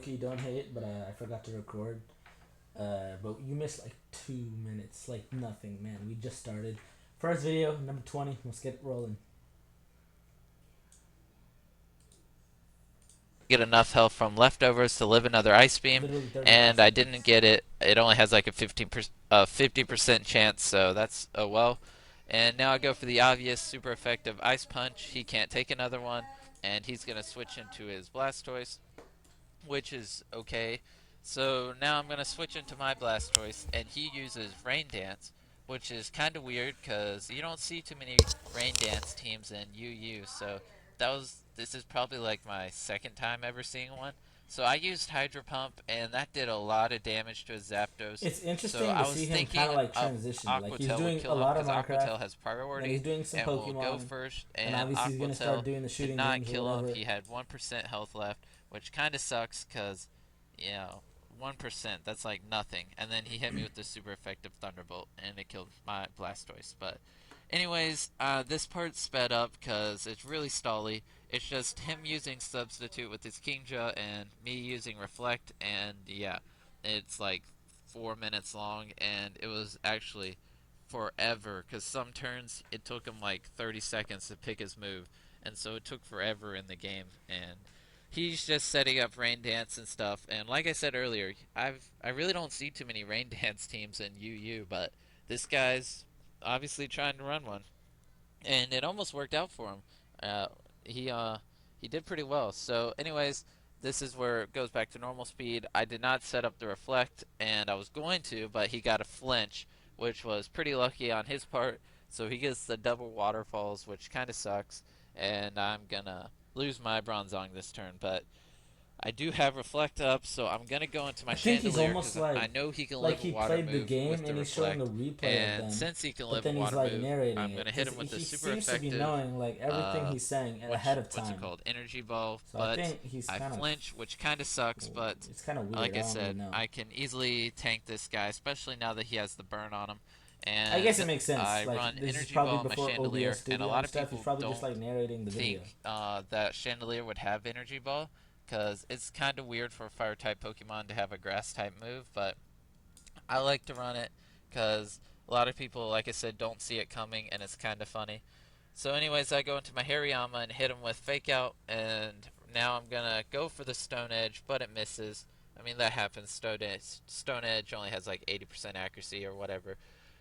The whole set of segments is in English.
low-key don't hate, but I forgot to record. But you missed like 2 minutes, like nothing, man. We just started. First video, number 20. Let's get it rolling. Get enough health from leftovers to live another ice beam, Literally 35 and I seconds. didn't get it. It only has like a 50% chance, so that's oh well. And now I go for the obvious super effective ice punch. He can't take another one, and he's gonna switch into his Blastoise, which is okay. So now I'm gonna switch into my Blastoise, and he uses Rain Dance, which is kind of weird because you don't see too many Rain Dance teams in UU. So this is probably like my second time ever seeing one. So I used Hydro Pump, and that did a lot of damage to his Zapdos. It's So interesting to I see was him kind thinking of like of transition. Like Aqua he's Tail would doing a kill him lot of because Aqua Minecraft, Tail has then priority he's doing some and will go Pokemon, first. and And obviously he's Aqua gonna start Tail doing the did shooting not games or kill him. whatever. He had 1% health left, which kind of sucks because, you know, 1%, that's like nothing. And then he hit me with the super effective Thunderbolt, and it killed my Blastoise. But, anyways, this part's sped up because it's really stally. It's just him using Substitute with his Kingdra and me using Reflect, and yeah, it's like 4 minutes long, and it was actually forever because some turns it took him like 30 seconds to pick his move, and so it took forever in the game. And he's just setting up Rain Dance and stuff. And like I said earlier, I really don't see too many Rain Dance teams in UU, but this guy's obviously trying to run one, and it almost worked out for him. Uh, he uh, he did pretty well. So, anyways, this is where it goes back to normal speed. I did not set up the reflect, and I was going to, but he got a flinch, which was pretty lucky on his part. So he gets the double waterfalls, which kind of sucks, and I'm gonna lose my Bronzong this turn. But I do have Reflect up, so I'm gonna go into my I think he's Chandelier almost because I know he can like live a he water played the move game with the and he's showing a Reflect, replay of and them, since he can but live a then he's water like move, narrating I'm it gonna hit because him with the he super seems to be effective knowing like everything uh, he's saying ahead of what's it time. called, Energy Ball. So I But think he's I kind of flinch, which kind of sucks. But it's kind of weird. like I I don't really said, know. I can easily tank this guy, especially now that he has the burn on him. I guess it And makes sense. I Like run this is Energy probably Ball on my before OBS Chandelier, and a Studio lot and of stuff. He's people probably just don't like narrating the video. think that Chandelier would have Energy Ball because it's kind of weird for a fire type Pokemon to have a grass type move, but I like to run it because a lot of people, like I said, don't see it coming, and it's kind of funny. So, anyways, I go into my Hariyama and hit him with Fake Out, and now I'm gonna go for the Stone Edge, but it misses. I mean, that happens. Stone Edge only has like 80% accuracy or whatever.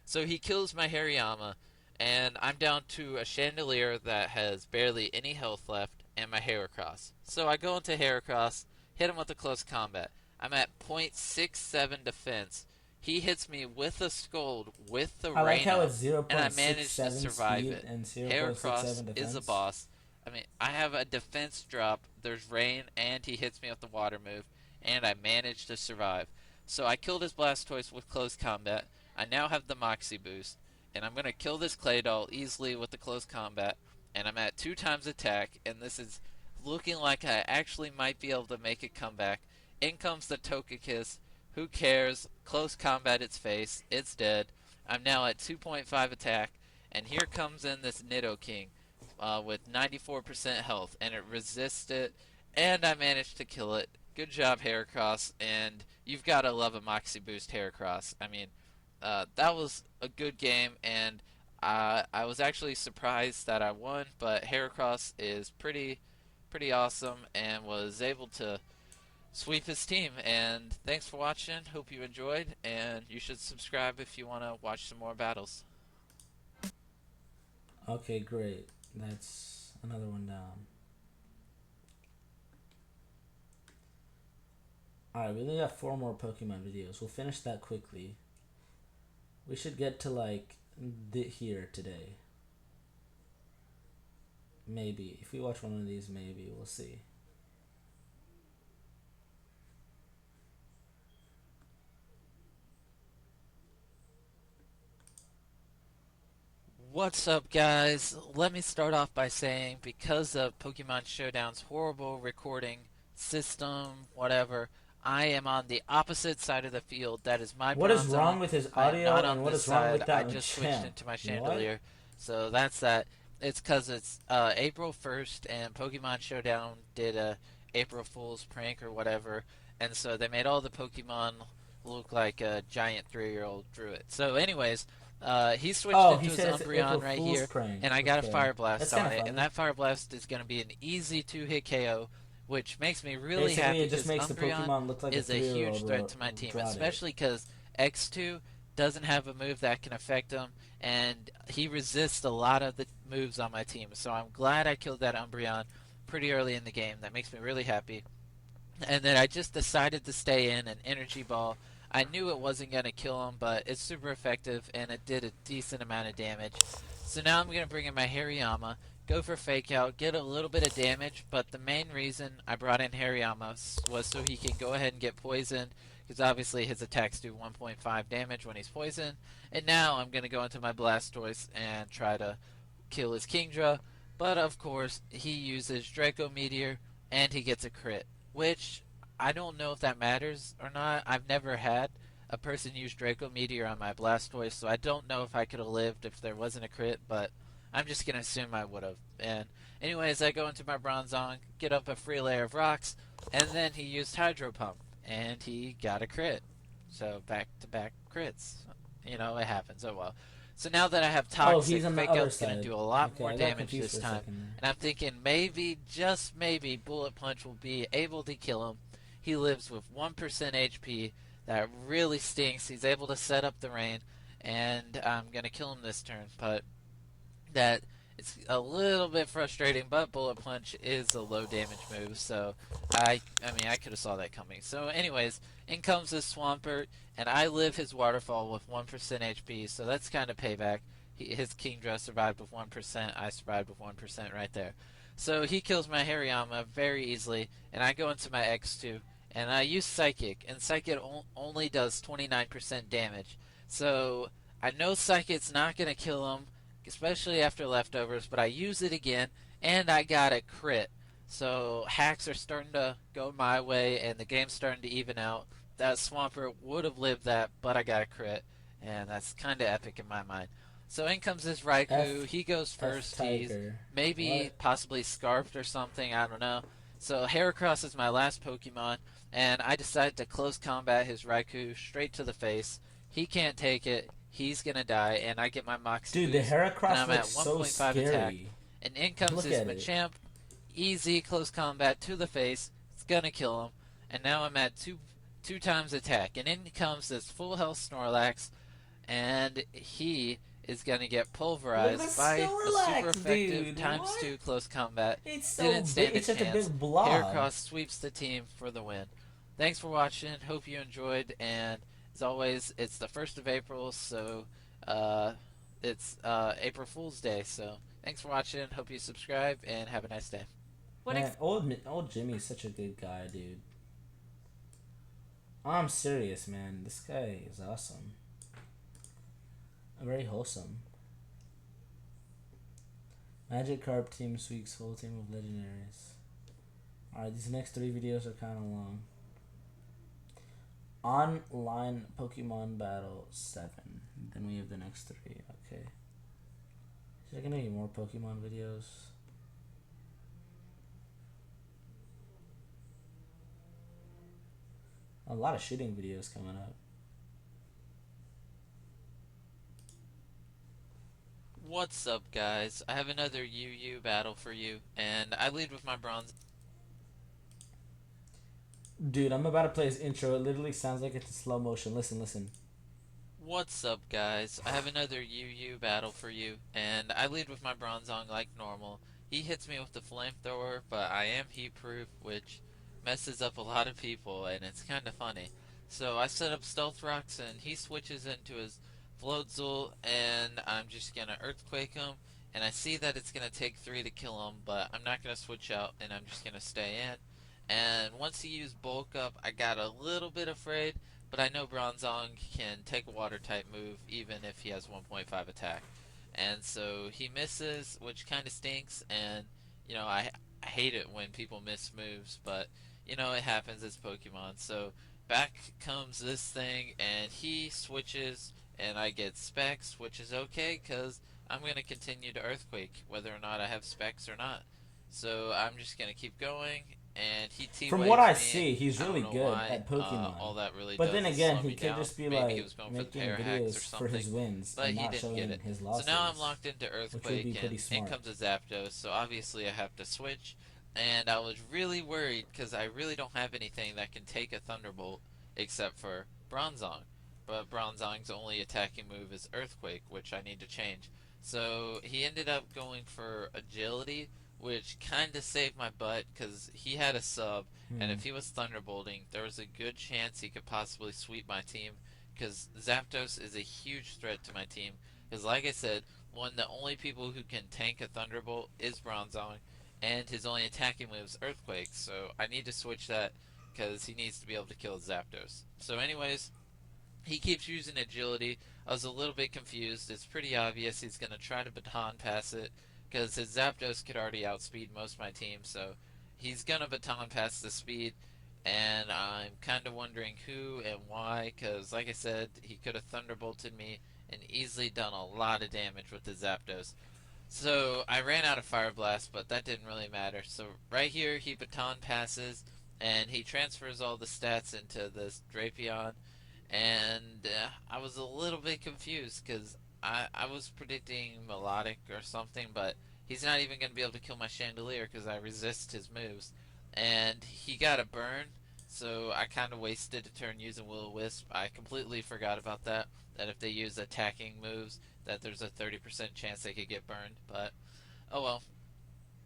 So he kills my Hariyama, and I'm down to a Chandelier that has barely any health left, and my Heracross. So I go into Heracross, hit him with a close combat. I'm at .67 defense. He hits me with a Scold with the I like rain how up, it's zero and I point six managed to seven survive speed it. and 0.67 Heracross is a defense. boss. I mean, I have a defense drop, there's rain, and he hits me with the water move, and I managed to survive. So I killed his Blastoise with close combat. I now have the Moxie boost, and I'm going to kill this Claydol easily with the close combat, and I'm at 2 times attack, and this is looking like I actually might be able to make a comeback. In comes the Togekiss. Who cares? Close combat its face. It's dead. I'm now at 2.5 attack, and here comes in this Nidoking with 94% health, and it resists it, and I managed to kill it. Good job, Heracross, and you've got to love a Moxie Boost Heracross. I mean, that was a good game, and I was actually surprised that I won, but Heracross is pretty awesome and was able to sweep his team. And thanks for watching. Hope you enjoyed, and you should subscribe if you want to watch some more battles. Okay, great. That's another one down. Alright, we only got 4 more Pokemon videos. We'll finish that quickly. We should get to like here today. Maybe. If we watch one of these, maybe. We'll see. What's up, guys? Let me start off by saying because of Pokemon Showdown's horrible recording system, whatever, I am on the opposite side of the field. That is my What is Bronzong. wrong with his I am audio not and on what this is wrong side. with I that just switched champ? into my What? Chandelier. So that's that. It's because it's April 1st and Pokemon Showdown did a April Fool's prank or whatever. and so they made all the Pokemon look like a giant 3-year-old druid. So, anyways, he switched Oh, he into his said it's April Umbreon right Fool's here, prank. and I got a Okay, Fire that's Blast kind on of it, and funny. that Fire Blast is going to be an easy 2-hit KO, which makes me really Basically, happy it just because makes the Umbreon Pokemon look like a is a 3-year-old huge threat to my team, brought it. especially because X2 doesn't have a move that can affect him, and he resists a lot of the moves on my team. So I'm glad I killed that Umbreon pretty early in the game. That makes me really happy. And then I just decided to stay in an energy ball. I knew it wasn't going to kill him, but it's super effective and it did a decent amount of damage. So now I'm going to bring in my Hariyama, go for fake out, get a little bit of damage, but the main reason I brought in Hariyama was so he can go ahead and get poisoned, because obviously his attacks do 1.5 damage when he's poisoned. And now I'm going to go into my Blastoise and try to kill his Kingdra, but of course he uses Draco Meteor and he gets a crit, which I don't know if that matters or not. I've never had a person use Draco Meteor on my Blastoise, so I don't know if I could have lived if there wasn't a crit, but I'm just gonna assume I would have. And anyways, I go into my Bronzong, get up a free layer of rocks, and then he used Hydro Pump and he got a crit. So back to back crits. You know, it happens. Oh well. So now that I have Oh, Toxic, he's on the Fake other Out's going to side. do a lot Okay, more I got damage confused this for a time. second there. And I'm thinking maybe, just maybe, Bullet Punch will be able to kill him. He lives with 1% HP. That really stinks. He's able to set up the rain. And I'm going to kill him this turn. But that it's a little bit frustrating, but Bullet Punch is a low damage move, so I mean I could have saw that coming. So anyways, in comes this Swampert, and I live his waterfall with 1% HP, so that's kind of payback. His Kingdra survived with 1%, I survived with 1% right there. So he kills my Hariyama very easily, and I go into my X2, and I use Psychic, and Psychic only does 29% damage. So I know Psychic's not going to kill him, especially after leftovers, but I use it again and I got a crit. So hacks are starting to go my way and the game's starting to even out. That Swampert would have lived that, but I got a crit, and that's kind of epic in my mind. So in comes this Raikou. F He goes F first. He's Tiger. maybe What? possibly scarfed or something. I don't know. So Heracross is my last Pokemon, and I decided to close combat his Raikou straight to the face. He can't take it. He's gonna die, and I get my Moxie Dude, the boost, and Heracross I'm looks at so 1.5 attack. scary. And in comes Look his at it. Machamp, easy close combat to the face. It's gonna kill him, and now I'm at two times attack. And in comes this full health Snorlax, and he is gonna get Look at the pulverized by a super Snorlax, effective dude. times What? 2 close combat. It's so Didn't big. stand a It's such a chance. big blob. Heracross sweeps the team for the win. Thanks for watching. Hope you enjoyed. And as always, it's the 1st of April, so uh, it's April Fool's Day. So thanks for watching. Hope you subscribe and have a nice day. Man, old Jimmy's such a good guy, dude. I'm serious, man. This guy is awesome. Very wholesome. Magikarp team sweeps full team of legendaries. Alright, these next 3 videos are kind of long. Online Pokemon Battle 7. Then we have the next 3. Okay. Is there gonna be more Pokemon videos? A lot of shooting videos coming up. What's up, guys? I have another UU battle for you, and I lead with my bronze. Dude, I'm about to play his intro. It literally sounds like it's in slow motion. Listen, listen. What's up, guys? I have another UU battle for you, and I lead with my Bronzong like normal. He hits me with the flamethrower, but I am heat proof, which messes up a lot of people, and it's kind of funny. So I set up Stealth Rocks, and he switches into his Floatzel, and I'm just gonna Earthquake him. And I see that it's gonna take 3 to kill him, but I'm not gonna switch out, and I'm just gonna stay in. And once he used Bulk Up, I got a little bit afraid, but I know Bronzong can take a water type move even if he has 1.5 attack. And so he misses, which kind of stinks, and you know, I hate it when people miss moves, but you know, it happens, it's Pokemon. So back comes this thing, and he switches, and I get Specs, which is okay, because I'm going to continue to Earthquake, whether or not I have Specs or not. So I'm just going to keep going, and he From what I T-waves me. see, he's I don't really know good why. at Pokemon. All that really But does then is again, slow he me could down. just be Maybe he like was going for the making hair hacks or videos for something, his wins but and he not didn't get showing it. his So now I'm losses, locked into which would Earthquake, be and pretty in smart. comes a Zapdos, so obviously I have to switch. And I was really worried because I really don't have anything that can take a Thunderbolt except for Bronzong. But Bronzong's only attacking move is Earthquake, which I need to change. So he ended up going for Agility, which kind of saved my butt because he had a sub, and Hmm. if he was Thunderbolting, there was a good chance he could possibly sweep my team because Zapdos is a huge threat to my team. Because, like I said, the only people who can tank a Thunderbolt is Bronzong, and his only attacking move is Earthquake, so I need to switch that because he needs to be able to kill Zapdos. So, anyways, he keeps using agility. I was a little bit confused. It's pretty obvious he's going to try to baton pass it because his Zapdos could already outspeed most of my team, so he's going to baton pass the speed. And I'm kind of wondering who and why, because like I said, he could have Thunderbolted me and easily done a lot of damage with the Zapdos. So I ran out of Fire Blast, but that didn't really matter. So right here, he baton passes, and he transfers all the stats into this Drapion, and I was a little bit confused because I was predicting Melodic or something, but he's not even going to be able to kill my Chandelier because I resist his moves. And he got a burn, so I kind of wasted a turn using Will-O-Wisp. I completely forgot about that, that if they use attacking moves, that there's a 30% chance they could get burned, but oh well.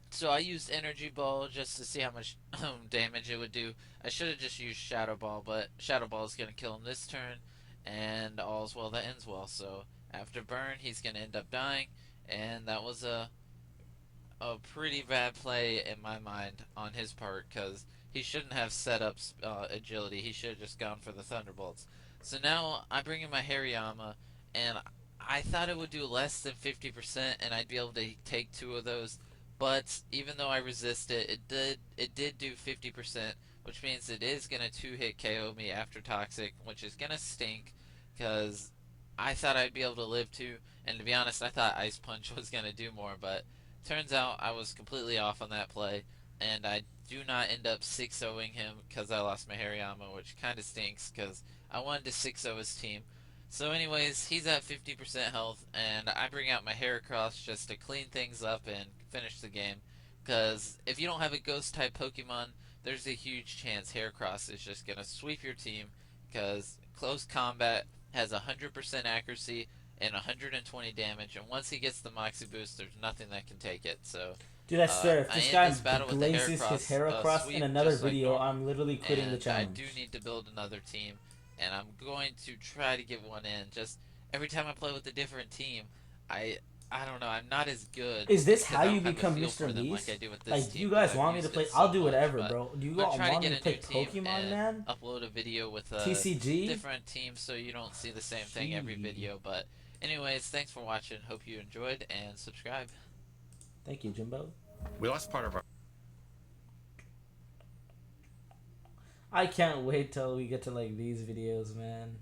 So I used Energy Ball just to see how much damage it would do. I should have just used Shadow Ball, but Shadow Ball is going to kill him this turn, and all's well that ends well. So after burn, he's going to end up dying, and that was a pretty bad play in my mind on his part because he shouldn't have set up agility. He should have just gone for the Thunderbolts. So now I bring in my Hariyama, and I thought it would do less than 50%, and I'd be able to take two of those. But even though I resist it, it did do 50%, which means it is gonna two hit KO me after Toxic, which is gonna stink because I thought I'd be able to live two, and to be honest, I thought Ice Punch was gonna do more, but turns out I was completely off on that play, and I do not end up 6-0ing him because I lost my Hariyama, which kind of stinks because I wanted to 6-0 his team. So, anyways, he's at 50% health, and I bring out my Heracross just to clean things up and finish the game. Because if you don't have a Ghost type Pokemon, there's a huge chance Heracross is just going to sweep your team. Because close combat has 100% accuracy and 120 damage, and once he gets the Moxie boost, there's nothing that can take it. So Dude, I swear, if I this end guy this battle with the glazes his Heracross Heracross in sweep another just like video, normal, I'm literally quitting the and I do challenge. need to build another team, and I'm going to try to get one in. Just every time I play with a different team, I I don't know, I'm not as good Is this how because I you don't have a become feel Mr. for them like I Beast? do with this Like, do team you because guys I've want me to used it play? I'll so do much. whatever, But bro. Do you I'm gonna all try to want me get to a play new team Pokemon, and man? upload a video with TCG? different teams so you don't see the same thing every Gee. video. But anyways, thanks for watching. Hope you enjoyed and subscribe. Thank you, Jimbo. We lost part of our. I can't wait till we get to, like, these videos, man.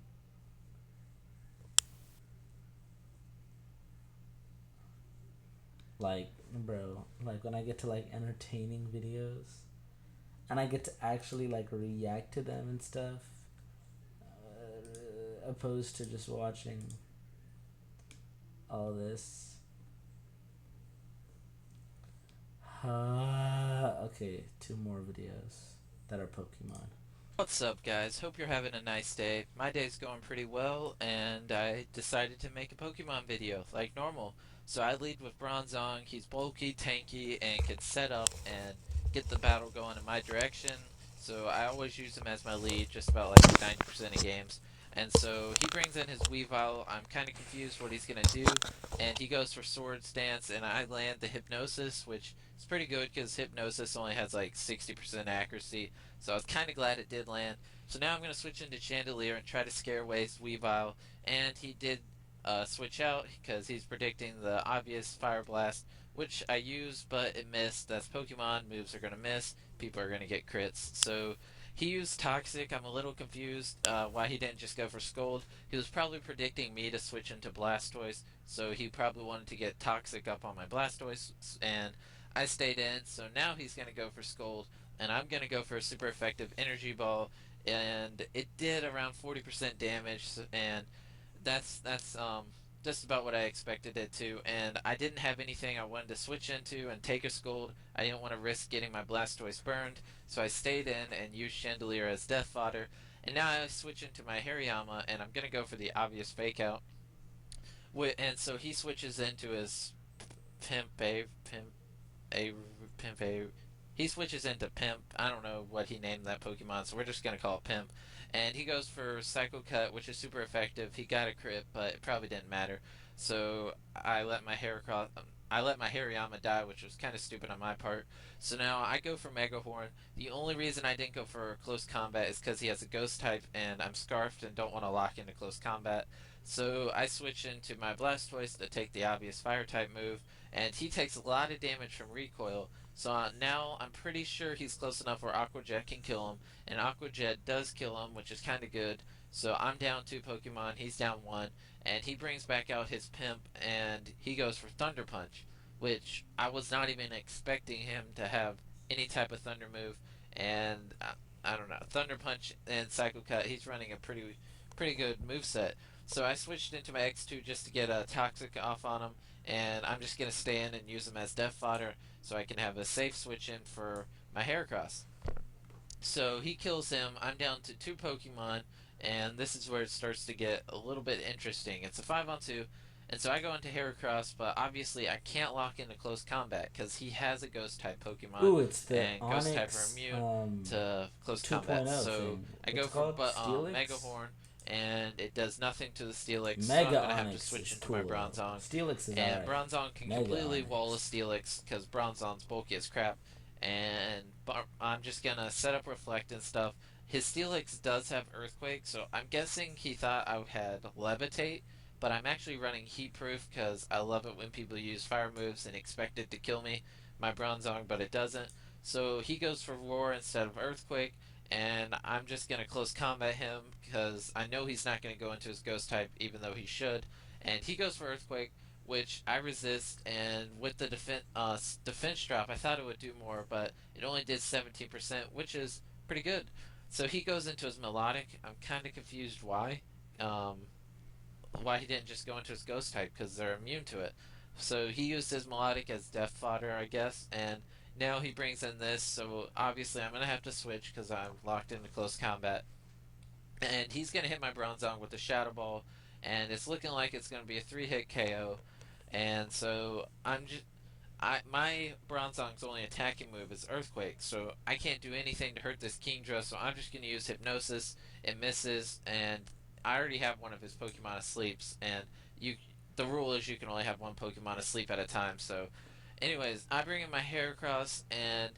Like, bro, like, when I get to, like, entertaining videos, and I get to actually, like, react to them and stuff, opposed to just watching all this. Okay, two more videos that are Pokemon. What's up, guys? Hope you're having a nice day. My day's going pretty well, and I decided to make a Pokemon video, like normal. So I lead with Bronzong. He's bulky, tanky, and can set up and get the battle going in my direction. So I always use him as my lead, just about like 90% of games. And so he brings in his Weavile. I'm kind of confused what he's going to do. And he goes for Sword Stance, and I land the Hypnosis, which is pretty good because Hypnosis only has like 60% accuracy. So I was kind of glad it did land. So now I'm going to switch into Chandelier and try to scare away Weavile. And he did switch out because he's predicting the obvious Fire Blast, which I used, but it missed. That's Pokemon. Moves are going to miss. People are going to get crits. So he used Toxic. I'm a little confused why he didn't just go for Scold. He was probably predicting me to switch into Blastoise, so he probably wanted to get Toxic up on my Blastoise, and I stayed in. So now he's going to go for Scold, and I'm gonna go for a super effective energy ball, and it did around 40% damage, and that's just about what I expected it to. And I didn't have anything I wanted to switch into and take a scold. I didn't want to risk getting my Blastoise burned, so I stayed in and used Chandelier as death fodder. And now I switch into my Hariyama, and I'm gonna go for the obvious fake out. And so he switches into his Pimp A, a Pimp A. He switches into Pimp. I don't know what he named that Pokemon, so we're just gonna call it Pimp. And he goes for Psycho Cut, which is super effective. He got a crit, but it probably didn't matter. So I let my Hariyama die, which was kind of stupid on my part. So now I go for Mega Horn. The only reason I didn't go for close combat is because he has a Ghost type, and I'm Scarfed and don't want to lock into close combat. So I switch into my Blastoise to take the obvious Fire type move, and he takes a lot of damage from recoil. So now I'm pretty sure he's close enough where Aqua Jet can kill him, and Aqua Jet does kill him, which is kind of good. So I'm down two Pokemon, he's down one, and he brings back out his Pimp, and he goes for Thunder Punch, which I was not even expecting him to have any type of Thunder move, and I don't know, Thunder Punch and Psycho Cut. He's running a pretty good move set. So I switched into my X2 just to get a Toxic off on him, and I'm just gonna stay in and use him as death fodder so I can have a safe switch in for my Heracross. So he kills him. I'm down to two Pokemon, and this is where it starts to get a little bit interesting. It's a 5-on-2, and so I go into Heracross, but obviously I can't lock into close combat because he has a Ghost type Pokemon, Ooh, it's the and Ghost type are Onyx immune to close combat. 2.0 So thing. I What's go it for called? Mega Steelix? Horn, and it does nothing to the Steelix, so I'm Mega gonna have to Onyx switch is into my cool though. Bronzong. Steelix is And alright. Bronzong can Mega completely wall a Onyx. Steelix because Bronzong's bulky as crap. And I'm just gonna set up Reflect and stuff. His Steelix does have Earthquake, so I'm guessing he thought I had Levitate, but I'm actually running Heat Proof because I love it when people use fire moves and expect it to kill me, my Bronzong, but it doesn't. So he goes for Roar instead of Earthquake, and I'm just gonna close combat him because I know he's not gonna go into his Ghost type, even though he should. And he goes for Earthquake, which I resist. And with the defense drop, I thought it would do more, but it only did 17%, which is pretty good. So he goes into his Melodic. I'm kind of confused um, why he didn't just go into his Ghost type because they're immune to it. So he used his Melodic as death fodder, I guess, and now he brings in this. So obviously I'm gonna have to switch because I'm locked into close combat, and he's gonna hit my Bronzong with the Shadow Ball, and it's looking like it's gonna be a three-hit KO. And so my Bronzong's only attacking move is Earthquake, so I can't do anything to hurt this Kingdra. So I'm just gonna use Hypnosis. It misses, and I already have one of his Pokemon asleep, and you. The rule is you can only have one Pokemon asleep at a time. So, anyways, I bring in my Heracross, and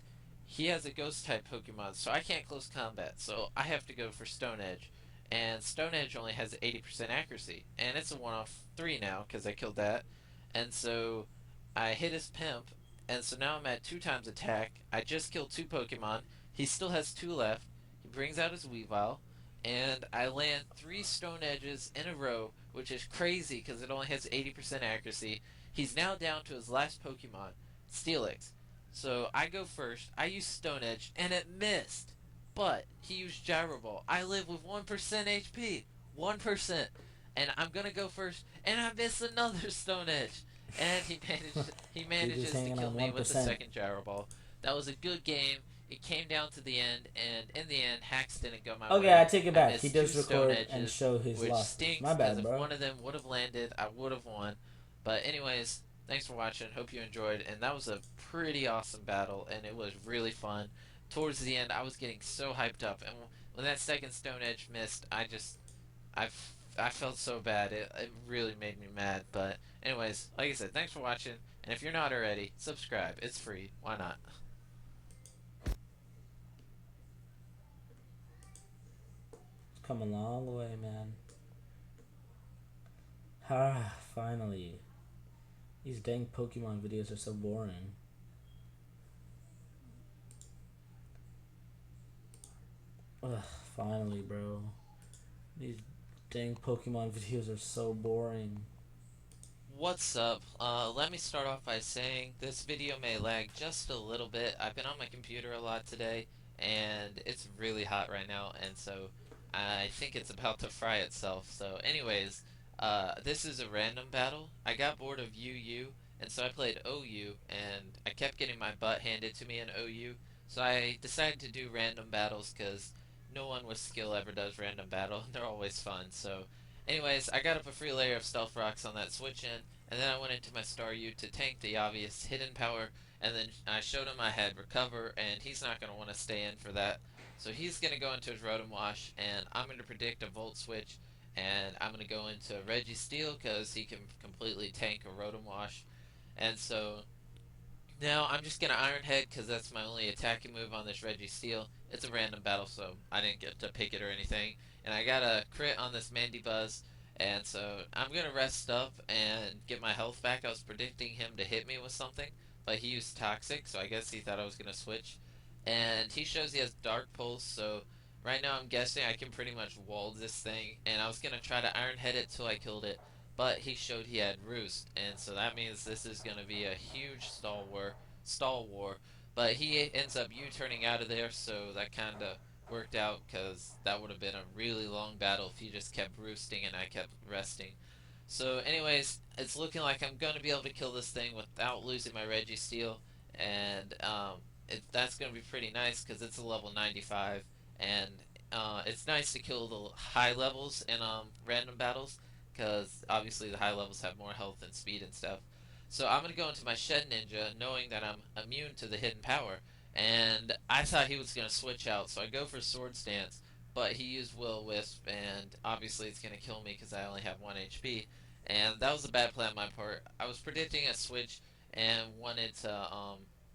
he has a Ghost type Pokemon, so I can't close combat. So I have to go for Stone Edge, and Stone Edge only has 80% accuracy, and it's a one off three now because I killed that, and so I hit his Pimp, and so now I'm at two times attack. I just killed two Pokemon. He still has two left. He brings out his Weavile, and I land three Stone Edges in a row, which is crazy because it only has 80% accuracy. He's now down to his last Pokemon, Steelix. So I go first. I use Stone Edge, and it missed. But he used Gyro Ball. I live with 1% HP. 1%. And I'm gonna go first, and I miss another Stone Edge. And he You're just manages to hanging kill on me with the 1%. second Gyro Ball. That was a good game. It came down to the end, and in the end, Hacks didn't go my Okay, I way. take it I back. He missed two does Stone record and Edges, show his which losses. My stinks because bad, if bro. one of them would have landed, I would have won. But anyways, thanks for watching. Hope you enjoyed, and that was a pretty awesome battle, and it was really fun. Towards the end, I was getting so hyped up, and when that second Stone Edge missed, I, I felt so bad. It really made me mad. But anyways, like I said, thanks for watching, and if you're not already, subscribe. It's free. Why not? It's come a long way, man. Ah, finally. These dang Pokemon videos are so boring. Ugh, finally, bro. These dang Pokemon videos are so boring. What's up? Let me start off by saying this video may lag just a little bit. I've been on my computer a lot today, and it's really hot right now, and so I think it's about to fry itself. So, anyways, this is a random battle. I got bored of UU, and so I played OU, and I kept getting my butt handed to me in OU, so I decided to do random battles because no one with skill ever does random battle. They're always fun, so anyways, I got up a free layer of stealth rocks on that switch in, and then I went into my Star U to tank the obvious hidden power, and then I showed him I had recover, and he's not going to want to stay in for that. So he's going to go into his Rotom Wash, and I'm going to predict a Volt Switch, and I'm going to go into Reggie Steel because he can completely tank a Rotom Wash. And so now I'm just gonna Iron Head because that's my only attacking move on this Reggie Steel. It's a random battle, so I didn't get to pick it or anything. And I got a crit on this Mandy Buzz, and so I'm gonna rest up and get my health back. I was predicting him to hit me with something, but he used Toxic, so I guess he thought I was gonna switch. And he shows he has Dark Pulse, so right now I'm guessing I can pretty much wall this thing. And I was gonna try to Iron Head it till I killed it, but he showed he had Roost, and so that means this is going to be a huge stall war. But he ends up U-turning out of there, so that kind of worked out because that would have been a really long battle if he just kept roosting and I kept resting. So, anyways, it's looking like I'm going to be able to kill this thing without losing my Reggie Steel, and that's going to be pretty nice because it's a level 95, and it's nice to kill the high levels in random battles because obviously the high levels have more health and speed and stuff. So I'm going to go into my Shed Ninja knowing that I'm immune to the hidden power, and I thought he was going to switch out, so I go for Sword Stance, but he used Will Wisp, and obviously it's going to kill me because I only have 1 HP. And that was a bad play on my part. I was predicting a switch and wanted to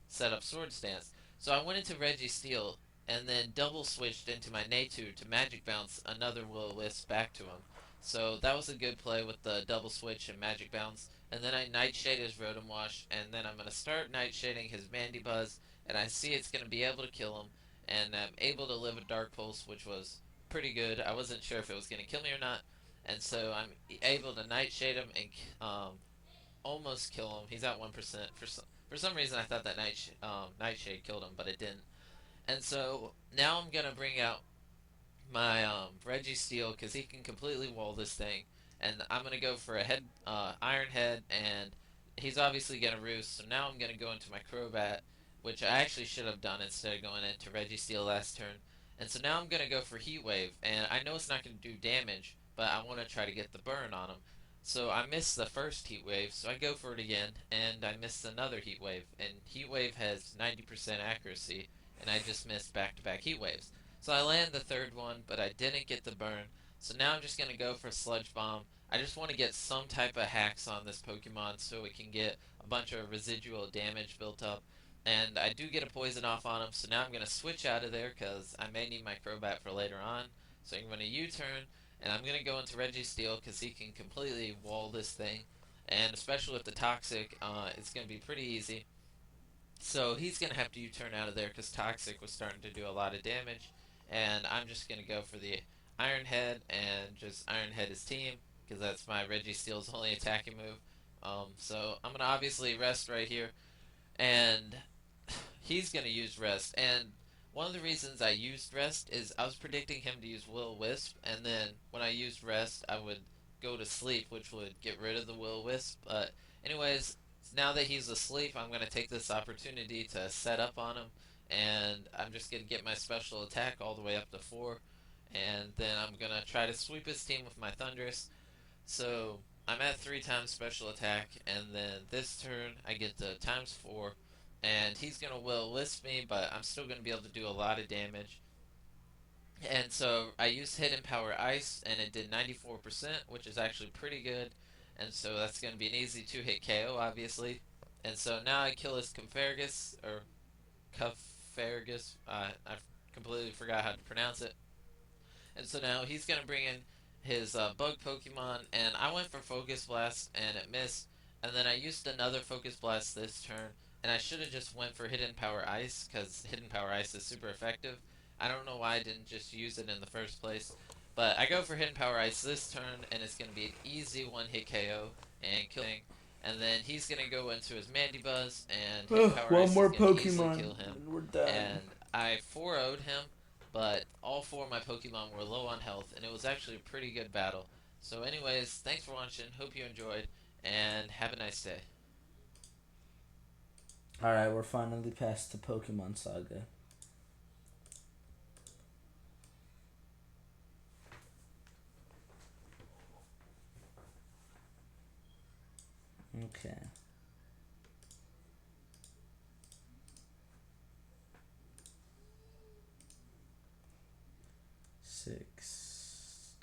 set up Sword Stance. So I went into Reggie Steel and then double switched into my Natu to Magic Bounce another Will Wisp back to him. So that was a good play with the double switch and Magic Bounce. And then I Nightshade his Rotom Wash, and then I'm going to start Nightshading his Mandy Buzz, and I see it's going to be able to kill him, and I'm able to live a Dark Pulse, which was pretty good. I wasn't sure if it was going to kill me or not, and so I'm able to Nightshade him and almost kill him. He's at 1%. For some reason, I thought that Nightshade killed him, but it didn't. And so now I'm gonna bring out my Reggie Steel because he can completely wall this thing, and I'm gonna go for a Iron Head, and he's obviously gonna roost. So now I'm gonna go into my Crobat, which I actually should have done instead of going into Reggie Steel last turn. And so now I'm gonna go for Heat Wave, and I know it's not gonna do damage, but I want to try to get the burn on him. So I missed the first Heat Wave, so I go for it again, and I missed another Heat Wave, and Heat Wave has 90% accuracy, and I just missed back-to-back Heat Waves. So I land the third one, but I didn't get the burn. So now I'm just going to go for Sludge Bomb. I just want to get some type of hacks on this Pokemon so it can get a bunch of residual damage built up. And I do get a poison off on him, so now I'm going to switch out of there because I may need my Crobat for later on. So I'm going to U-turn, and I'm going to go into Reggie Steel because he can completely wall this thing. And especially with the Toxic, it's going to be pretty easy. So he's going to have to U-turn out of there because Toxic was starting to do a lot of damage. And I'm just going to go for the Iron Head and just Iron Head his team because that's my Reggie Steel's only attacking move. So I'm going to obviously rest right here. And he's going to use Rest. And one of the reasons I used Rest is I was predicting him to use Will Wisp. And then when I used Rest, I would go to sleep, which would get rid of the Will Wisp. But, anyways, now that he's asleep, I'm going to take this opportunity to set up on him, and I'm just going to get my special attack all the way up to 4, and then I'm going to try to sweep his team with my Thundurus. So I'm at 3 times special attack, and then this turn I get the times 4, and he's going to Will Wisp me, but I'm still going to be able to do a lot of damage. And so I used Hidden Power Ice, and it did 94%, which is actually pretty good. And so that's going to be an easy 2-hit KO, obviously. And so now I kill his Cumfergus, or Cuffergus. I completely forgot how to pronounce it. And so now he's going to bring in his bug Pokemon, and I went for Focus Blast, and it missed. And then I used another Focus Blast this turn, and I should have just went for Hidden Power Ice, because Hidden Power Ice is super effective. I don't know why I didn't just use it in the first place. But I go for Hidden Power Ice this turn, and it's going to be an easy one-hit KO and killing. And then he's going to go into his Mandibuzz, and Hidden Power One Ice is more going to easily Pokemon, kill him. and we're done. And I 4-0'd him, but all four of my Pokemon were low on health, and it was actually a pretty good battle. So anyways, thanks for watching, hope you enjoyed, and have a nice day. Alright, we're finally past the Pokemon Saga. Okay. Six.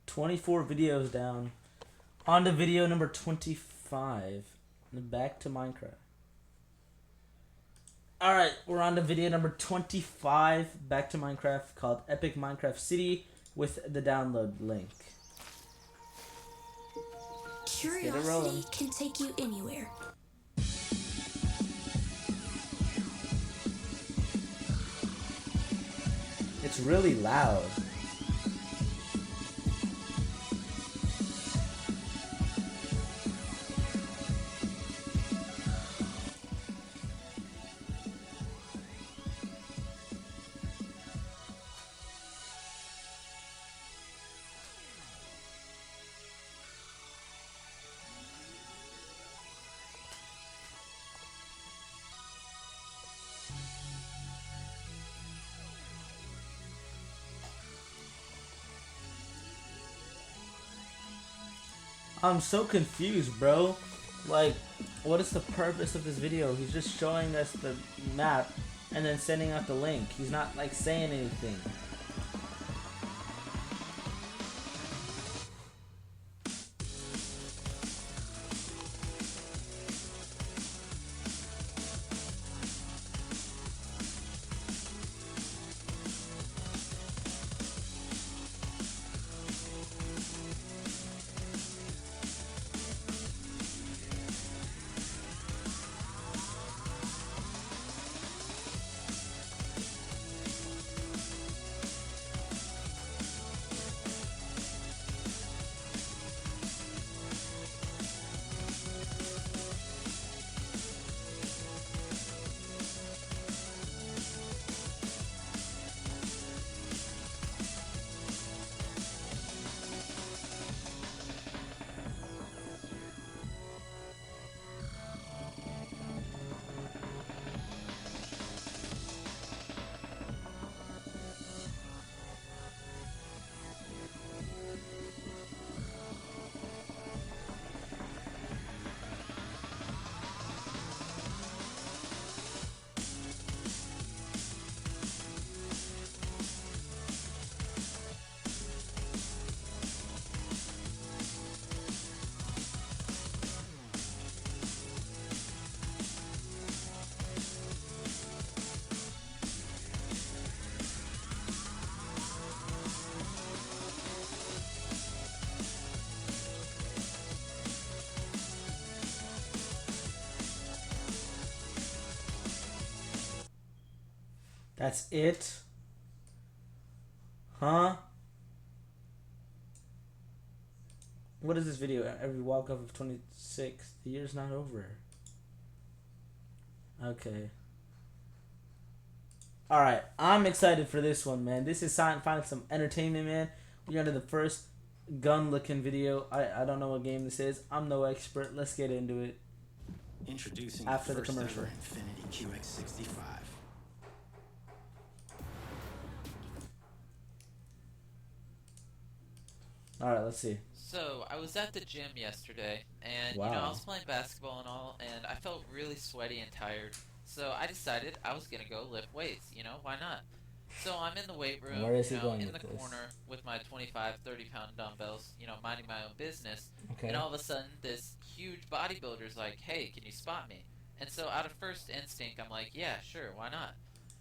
24 videos down. On to video number 25. Back to Minecraft. Alright, we're on to video number 25. Back to Minecraft, called Epic Minecraft City, with the download link. Curiosity can take you anywhere. It's really loud. I'm so confused, bro. Like, what is the purpose of this video? He's just showing us the map and then sending out the link. He's not, like, saying anything. That's it? Huh? What is this video? Every walk up of 26. The year's not over. Okay. Alright, I'm excited for this one, man. This is finding some entertainment, man. We're into the first gun-looking video. I don't know what game this is. I'm no expert. Let's get into it. Introducing After the first commercial. ever Infinity QX65. Alright, let's see. So, I was at the gym yesterday, and, Wow. I was playing basketball and all, and I felt really sweaty and tired. So, I decided I was gonna go lift weights, why not? So, I'm in the weight room, Where is he going in with the this? corner with my 25, 30-pound dumbbells, minding my own business. Okay. And all of a sudden, this huge bodybuilder's like, hey, can you spot me? And so, out of first instinct, I'm like, yeah, sure, why not?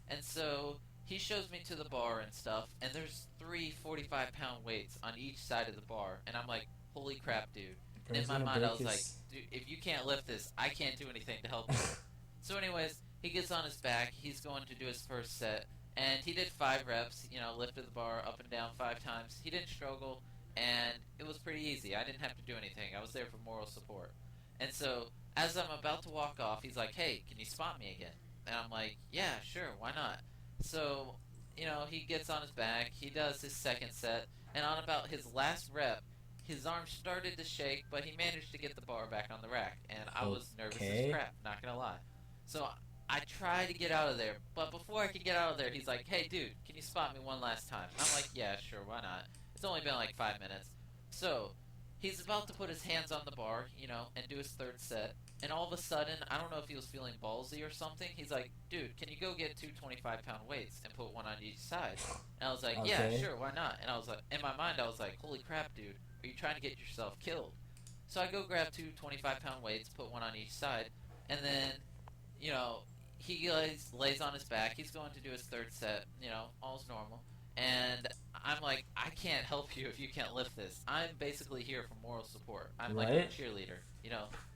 And so, he shows me to the bar and stuff, and there's three 45-pound weights on each side of the bar, and I'm like, holy crap, dude. And in my mind, I was like, dude, if you can't lift this, I can't do anything to help you. So anyways, he gets on his back, he's going to do his first set, And he did 5 reps, lifted the bar up and down 5 times. He didn't struggle, and it was pretty easy. I didn't have to do anything. I was there for moral support. And so, as I'm about to walk off, he's like, hey, can you spot me again? And I'm like, yeah, sure, why not? So, he gets on his back, he does his second set, and on about his last rep, his arm started to shake, but he managed to get the bar back on the rack. And I was nervous as Okay. crap, not gonna lie. So I try to get out of there, but before I can get out of there, he's like, hey, dude, can you spot me one last time? And I'm like, yeah, sure, why not? It's only been like 5 minutes. So he's about to put his hands on the bar, and do his third set. And all of a sudden, I don't know if he was feeling ballsy or something. He's like, dude, can you go get 2 25-pound weights and put one on each side? And I was like, yeah, Okay. sure, why not? And I was like, in my mind, I was like, holy crap, dude, are you trying to get yourself killed? So I go grab 2 25-pound weights, put one on each side, and then, he lays on his back. He's going to do his third set, all's normal. And I'm like, I can't help you if you can't lift this. I'm basically here for moral support. I'm like a Right. cheerleader.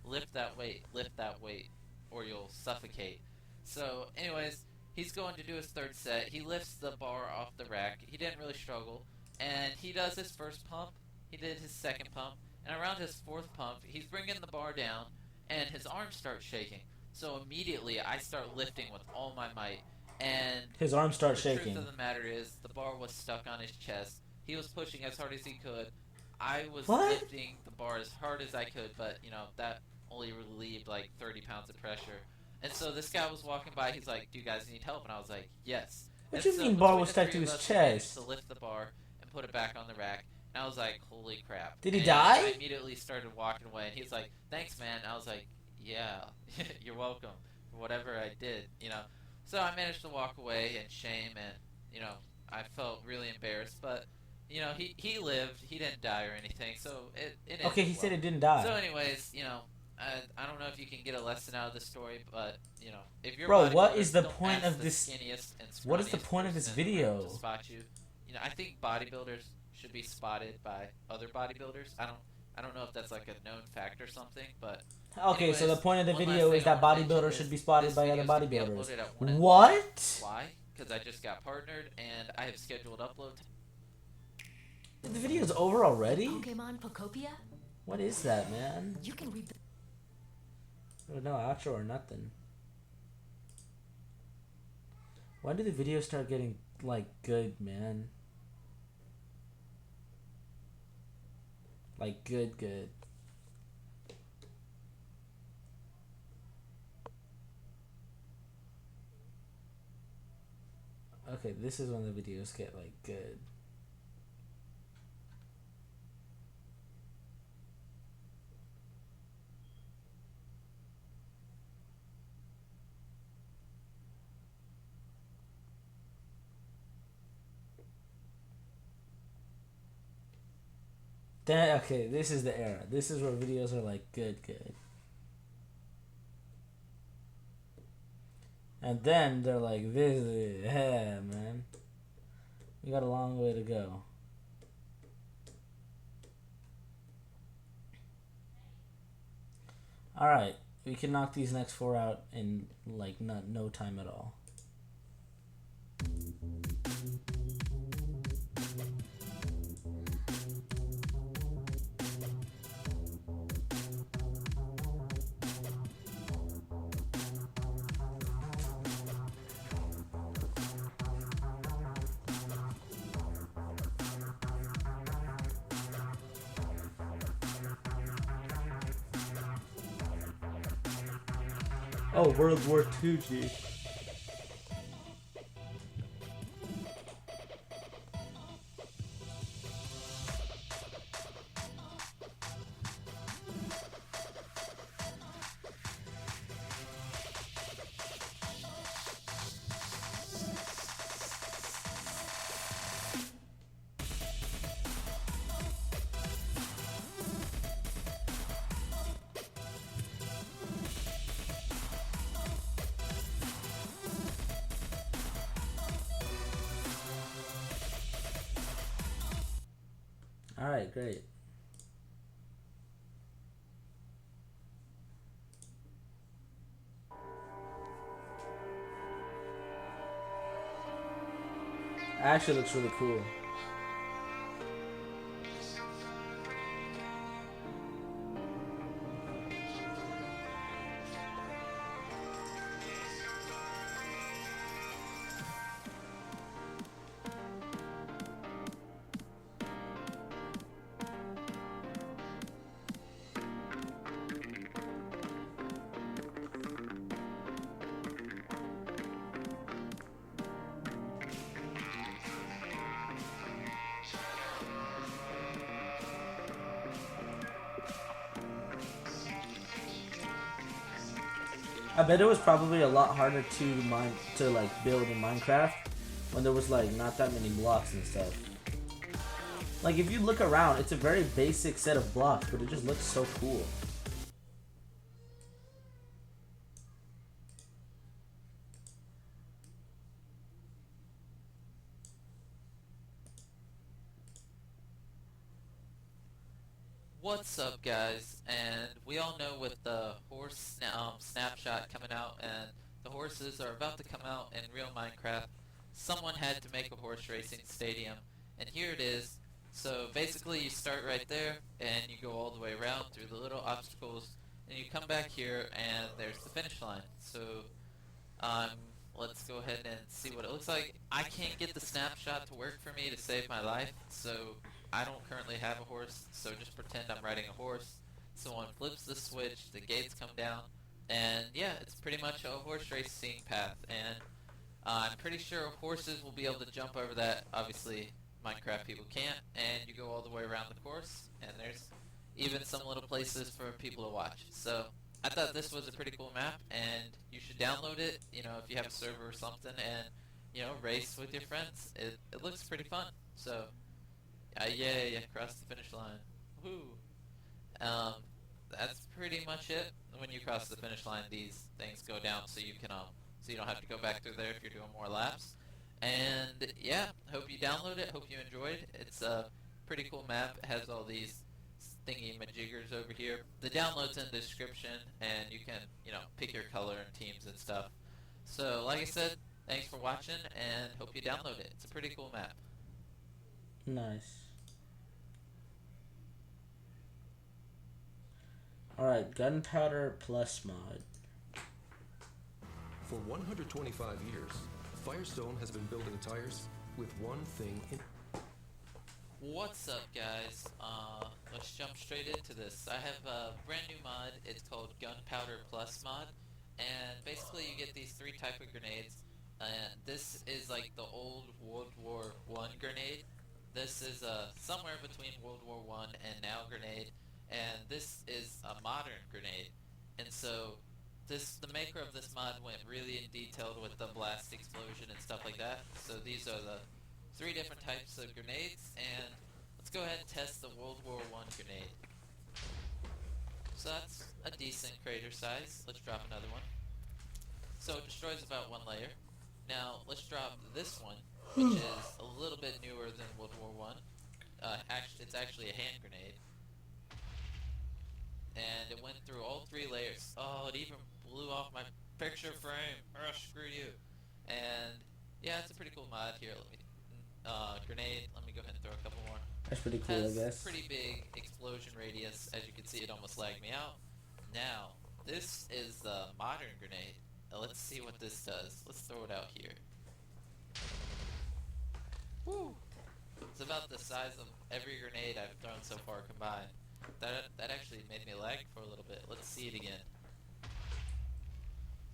Lift that weight, or you'll suffocate. So, anyways, he's going to do his third set. He lifts the bar off the rack. He didn't really struggle. And he does his first pump. He did his second pump. And around his fourth pump, he's bringing the bar down, and his arms start shaking. So immediately, I start lifting with all my might. And His arms start the shaking. truth of the matter is, the bar was stuck on his chest. He was pushing as hard as he could. I was What? lifting the bar as hard as I could, but, that only relieved like 30 pounds of pressure. And so this guy was walking by, he's like, do you guys need help? And I was like, yes. What And you so mean bar between was the stuck to three of his us, we managed chest? to lift the bar and put it back on the rack. And I was like, holy crap. Did he And die? I immediately started walking away, and he's like, thanks, man. And I was like, yeah, you're welcome for whatever I did, So I managed to walk away in shame, and, I felt really embarrassed. But, he lived. He didn't die or anything, so it ended Okay, he well. said it didn't die. So anyways, I don't know if you can get a lesson out of this story, but, if you're Bro, what bodybuilder, is the don't point ask of the this? skinniest and What is the scrawniest point of this person in the room video? to spot you. I think bodybuilders should be spotted by other bodybuilders. I don't know if that's like a known fact or something, but Okay, so the anyways, point of the one video last is thing I that wanna mention bodybuilders is should be spotted this by other video's gonna be bodybuilders. uploaded at 1 in the morning. What? Why? Because I just got partnered and I have scheduled upload. The video's over already? Pokemon Pokopia? What is that, man? You can read the No outro or nothing. When did the videos start getting, like, good, man? Like, good. Okay, this is when the videos get, like, good. Okay, this is the era. This is where videos are like good. And then they're like this, yeah, man. We got a long way to go. Alright, we can knock these next 4 out in like no time at all. Oh, World War II, G. Alright, great. Actually looks really cool. I bet it was probably a lot harder to like build in Minecraft when there was like not that many blocks and stuff. Like if you look around, it's a very basic set of blocks, but it just looks so cool. What's up, guys? And we all know with the horse snapshot coming out, and the horses are about to come out in real Minecraft, someone had to make a horse racing stadium, and here it is. So basically you start right there, and you go all the way around through the little obstacles, and you come back here, and there's the finish line. So um, let's go ahead and see what it looks like. I can't get the snapshot to work for me to save my life, so I don't currently have a horse, so just pretend I'm riding a horse. Someone flips the switch, the gates come down, and yeah, it's pretty much a horse racing path, and I'm pretty sure horses will be able to jump over that. Obviously, Minecraft people can't, and you go all the way around the course, and there's even some little places for people to watch. So I thought this was a pretty cool map, and you should download it, if you have a server or something, and, race with your friends. It looks pretty fun. So, yay, cross the finish line. Woo! That's pretty much it. When you cross the finish line, these things go down, so you can, so you don't have to go back through there if you're doing more laps. And yeah, hope you download it. Hope you enjoyed. It's a pretty cool map. It has all these thingy majiggers over here. The download's in the description, and you can, pick your color and teams and stuff. So, like I said, thanks for watching, and hope you download it. It's a pretty cool map. Nice. Alright, Gunpowder Plus mod. For 125 years, Firestone has been building tires with one thing in... What's up, guys? Let's jump straight into this. I have a brand new mod. It's called Gunpowder Plus mod, and basically you get these three type of grenades. And this is like the old World War I grenade. This is somewhere between World War I and now grenade, and this is a modern grenade. And so the maker of this mod went really in detail with the blast explosion and stuff like that. So these are the three different types of grenades, and let's go ahead and test the World War I grenade. So that's a decent crater size. Let's drop another one. So it destroys about one layer. Now let's drop this one, which is a little bit newer than World War I. It's actually a hand grenade. And it went through all three layers. Oh, it even blew off my picture frame. Oh, screw you. And yeah, it's a pretty cool mod. Here, let me grenade. Let me go ahead and throw a couple more. That's pretty cool, Has I guess. Pretty big explosion radius. As you can see, it almost lagged me out. Now, this is the modern grenade. Now, let's see what this does. Let's throw it out here. Woo! It's about the size of every grenade I've thrown so far combined. That actually made me lag for a little bit. Let's see it again.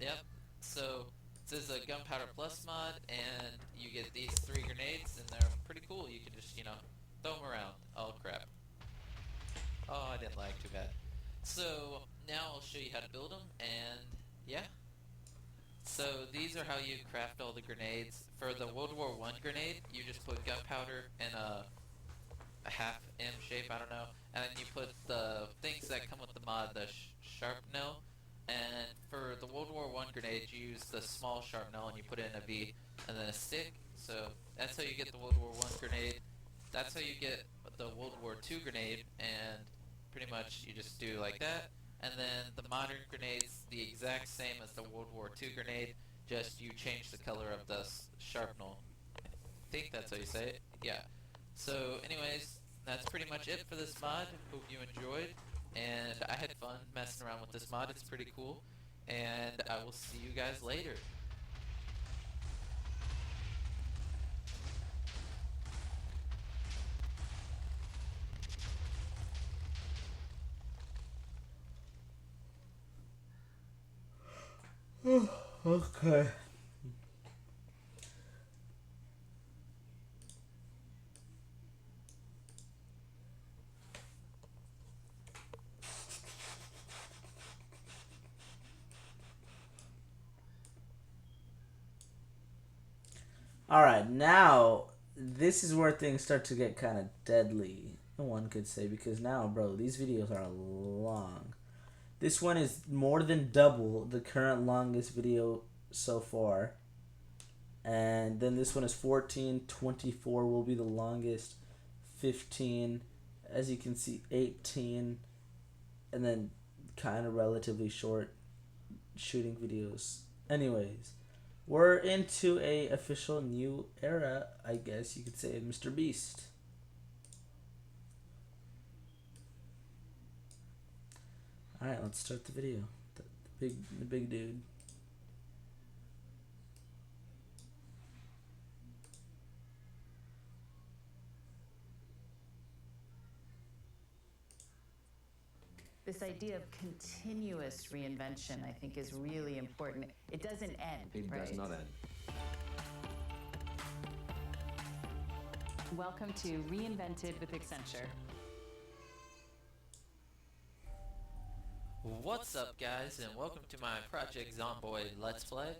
Yep. So this is a Gunpowder Plus mod, and you get these three grenades, and they're pretty cool. You can just, throw them around. Oh crap. Oh, I didn't lag too bad. So now I'll show you how to build them, and yeah. So these are how you craft all the grenades. For the World War I grenade, you just put gunpowder in a half M shape, I don't know, and then you put the things that come with the mod, the sharpnel. And for the World War I grenade, you use the small sharpnel and you put it in a V and then a stick. So that's how you get the World War I grenade. That's how you get the World War II grenade, and pretty much you just do like that. And then the modern grenade's the exact same as the World War II grenade, just you change the color of the sharpnel. think that's how you say it. Yeah. So, anyways, that's pretty much it for this mod. Hope you enjoyed, and I had fun messing around with this mod. It's pretty cool, and I will see you guys later. Okay. Alright, now this is where things start to get kind of deadly, one could say, because now, bro, these videos are long. This one is more than double the current longest video so far. And then this one is 14, 24 will be the longest, 15, as you can see, 18, and then kind of relatively short shooting videos. Anyways, we're into a official new era, I guess you could say, of Mrbeast. Alright, let's start the video. The big dude. This idea of continuous reinvention, I think, is really important. It doesn't end, It right? does not end. Welcome to Reinvented with Accenture. What's up, guys, and welcome to my Project Zomboid Let's Play.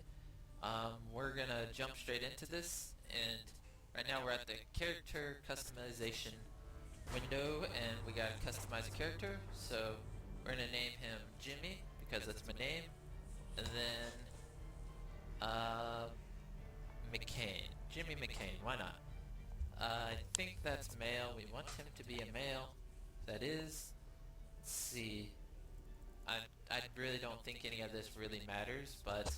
We're gonna jump straight into this, and right now we're at the character customization window, and we gotta customize a character. So we're gonna name him Jimmy because that's my name, and then McCain, Jimmy McCain. Why not? I think that's male. We want him to be a male. That is. Let's see. I really don't think any of this really matters, but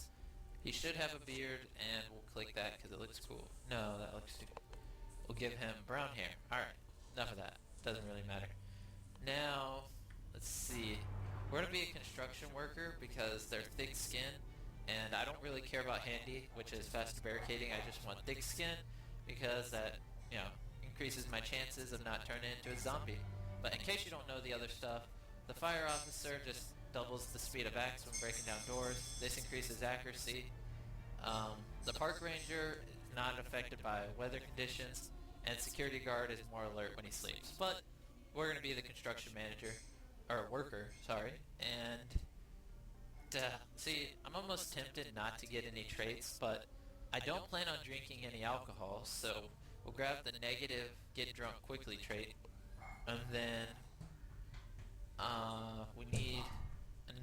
he should have a beard, and we'll click that because it looks cool. No, that looks stupid. We'll give him brown hair. Alright, enough of that. Doesn't really matter. Now, let's see. We're going to be a construction worker because they're thick skin, and I don't really care about handy, which is faster barricading. I just want thick skin because that, increases my chances of not turning into a zombie. But in case you don't know the other stuff, the fire officer just doubles the speed of axe when breaking down doors. This increases accuracy. The park ranger is not affected by weather conditions, and security guard is more alert when he sleeps. But we're going to be the construction manager, or worker, sorry. And see, I'm almost tempted not to get any traits, but I don't plan on drinking any alcohol, so we'll grab the negative get drunk quickly trait, and then we need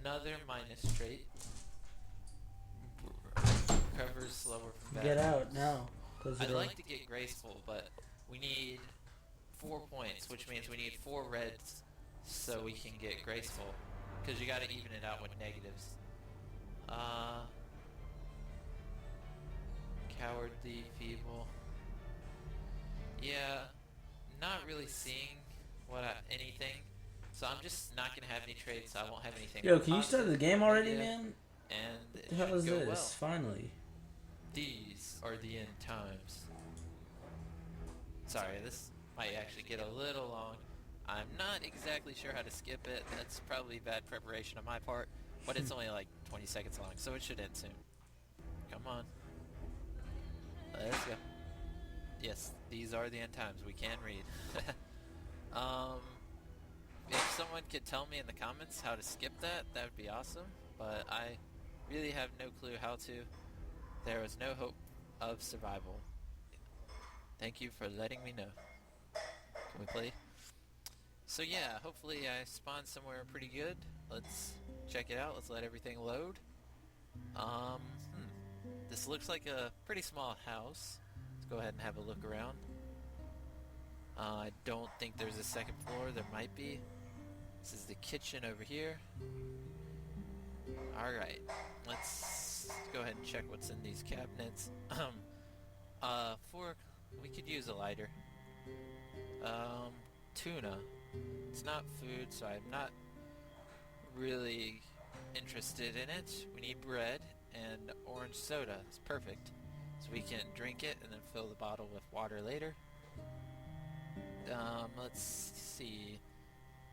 another minus trait. Recovers slower from bad Get out moves. now. I'd like to get graceful, but we need 4 points, which means we need 4 reds so we can get graceful. Because you gotta even it out with negatives. Cowardly, feeble. Yeah, not really seeing anything. So I'm just not gonna have any traits. So I won't have anything. Yo, can you start the game already, negative, man? And What it the hell should is go this? well. Finally. These are the end times. Sorry, this might actually get a little long. I'm not exactly sure how to skip it. That's probably bad preparation on my part, but it's only like 20 seconds long, so it should end soon. Come on. Let's go. Yes, these are the end times. We can read. If someone could tell me in the comments how to skip that, that would be awesome, but I really have no clue how to. There was no hope of survival. Thank you for letting me know. Can we play? So yeah, hopefully I spawn somewhere pretty good. Let's check it out. Let's let everything load. This looks like a pretty small house. Let's go ahead and have a look around. I don't think there's a second floor. There might be. This is the kitchen over here. Alright, let's go ahead and check what's in these cabinets. We could use a lighter. Tuna. It's not food, so I'm not really interested in it. We need bread and orange soda. It's perfect. So we can drink it and then fill the bottle with water later. Let's see.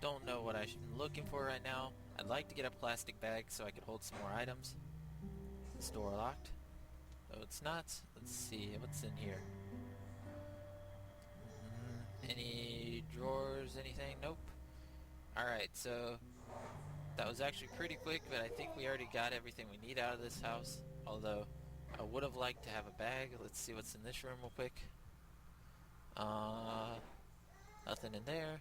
Don't know what I'm looking for right now. I'd like to get a plastic bag so I could hold some more items. Is the door locked? Oh, it's not. Let's see. What's in here? Any drawers? Anything? Nope. Alright, so that was actually pretty quick, but I think we already got everything we need out of this house. Although, I would have liked to have a bag. Let's see what's in this room real quick. Nothing in there.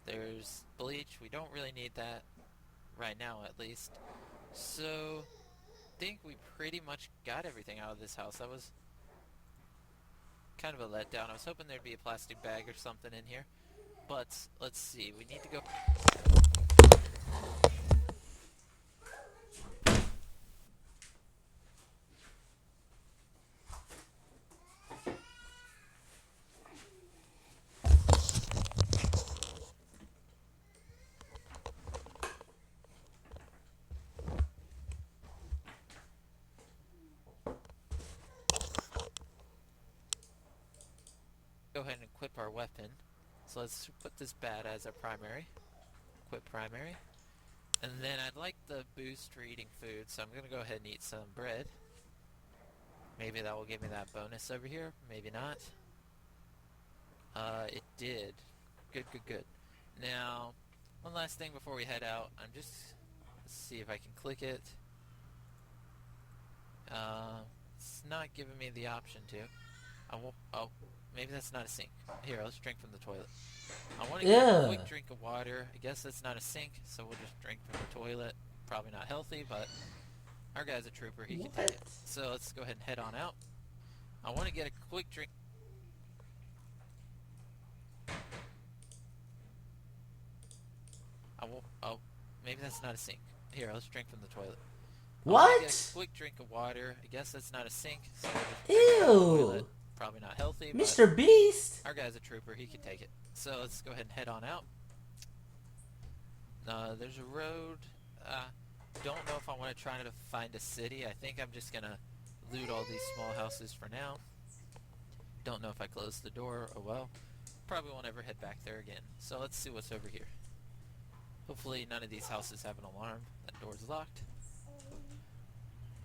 There's bleach. We don't really need that right now, at least. So, I think we pretty much got everything out of this house. That was kind of a letdown. I was hoping there'd be a plastic bag or something in here. But, let's see. We need to go... go ahead and equip our weapon. So let's put this bat as our primary. Equip primary. And then I'd like the boost for eating food, so I'm going to go ahead and eat some bread. Maybe that will give me that bonus over here. Maybe not. It did. Good, good, good. Now, one last thing before we head out. Let's see if I can click it. It's not giving me the option to. Oh, maybe that's not a sink. Here, let's drink from the toilet. I want to get a quick drink of water. I guess that's not a sink, so we'll just drink from the toilet. Probably not healthy, but our guy's a trooper. He can take it. So let's go ahead and head on out. I want to get a quick drink. Oh, maybe that's not a sink. Here, let's drink from the toilet. What? Get a quick drink of water. I guess that's not a sink, so Ew. toilet. Probably not healthy, but Mrbeast. our guy's a trooper. He can take it. So let's go ahead and head on out. There's a road. Don't know if I want to try to find a city. I think I'm just gonna loot all these small houses for now. Don't know if I close the door. Oh well. Probably won't ever head back there again. So let's see what's over here. Hopefully none of these houses have an alarm. That door's locked.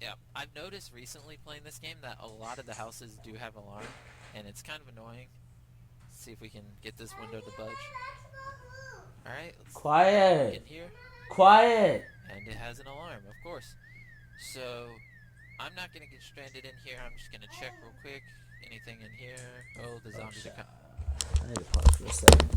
Yeah, I've noticed recently playing this game that a lot of the houses do have alarm, and it's kind of annoying. Let's see if we can get this window to budge. Alright, let's Quiet. get in here. Quiet. And it has an alarm, of course. So, I'm not gonna get stranded in here. I'm just gonna check real quick. Anything in here? Oh, the zombies are coming. I need to pause for a second.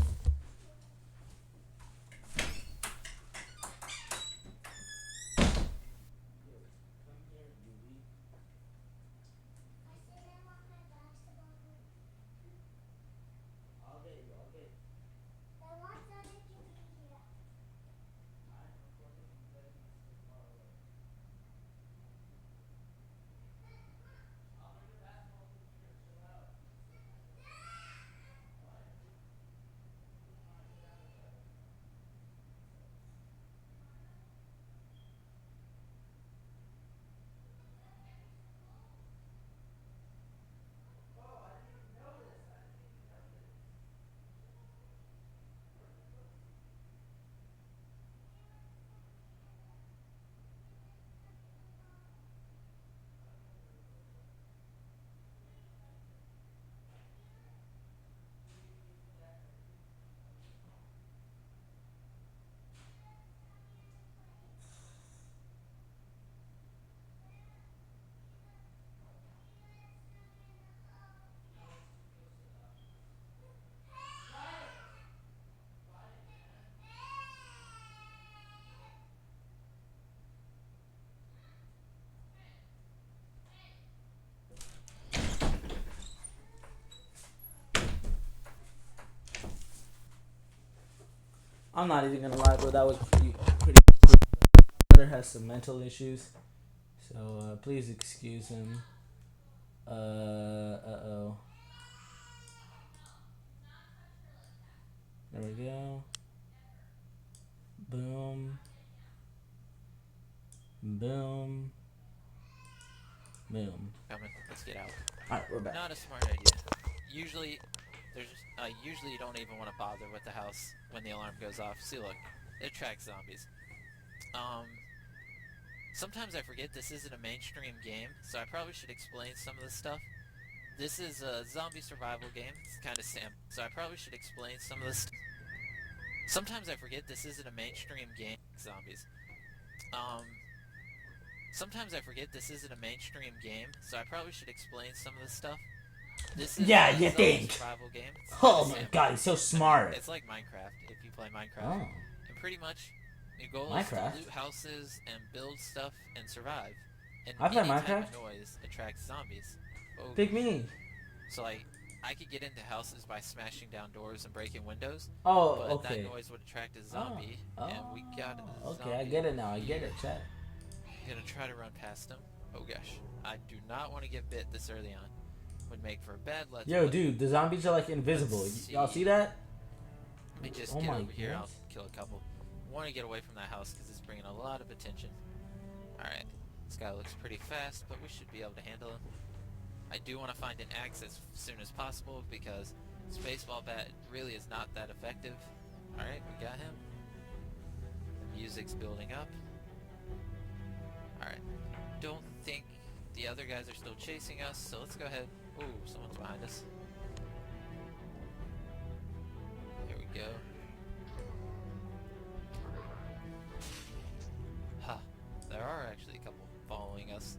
I'm not even gonna lie, bro. That was pretty. My brother has some mental issues, so please excuse him. Oh. boom. Boom. Coming. Let's get out. Alright, we're back. Not a smart idea. Usually, usually you don't even want to bother with the house when the alarm goes off. See, look, it attracts zombies. Sometimes I forget this isn't a mainstream game, so I probably should explain some of this stuff. This is a zombie survival game. It's kind of so I probably should explain some of this. Sometimes I forget this isn't a mainstream game. Zombies. Sometimes I forget this isn't a mainstream game, so I probably should explain some of this stuff. This is Yeah, a you zombie think? survival game. It's Oh kinda my simple. god, he's so smart. It's like Minecraft, if you play Minecraft. Oh. And pretty much, your goal Minecraft? is to loot houses and build stuff and survive. And I play any type Minecraft. of noise attracts zombies. Oh, Pick me. so like, I could get into houses by smashing down doors and breaking windows, Oh, but okay. that noise would attract a zombie, and we got a Okay, zombie I get it now. I here. get it, chat. Gonna try to run past him. Oh gosh, I do not want to get bit this early on. Would make for a bad let's Yo, play. dude, the zombies are like invisible. Let's Y'all see. see that? Let me just Oh get my over here. I'll goodness. kill a couple. Want to get away from that house because it's bringing a lot of attention. Alright, this guy looks pretty fast, but we should be able to handle him. I do want to find an axe as soon as possible because this baseball bat really is not that effective. Alright, we got him. The music's building up. Alright, don't think the other guys are still chasing us, so let's go ahead. Ooh, someone's behind us. Here we go. Ha, there are actually a couple following us.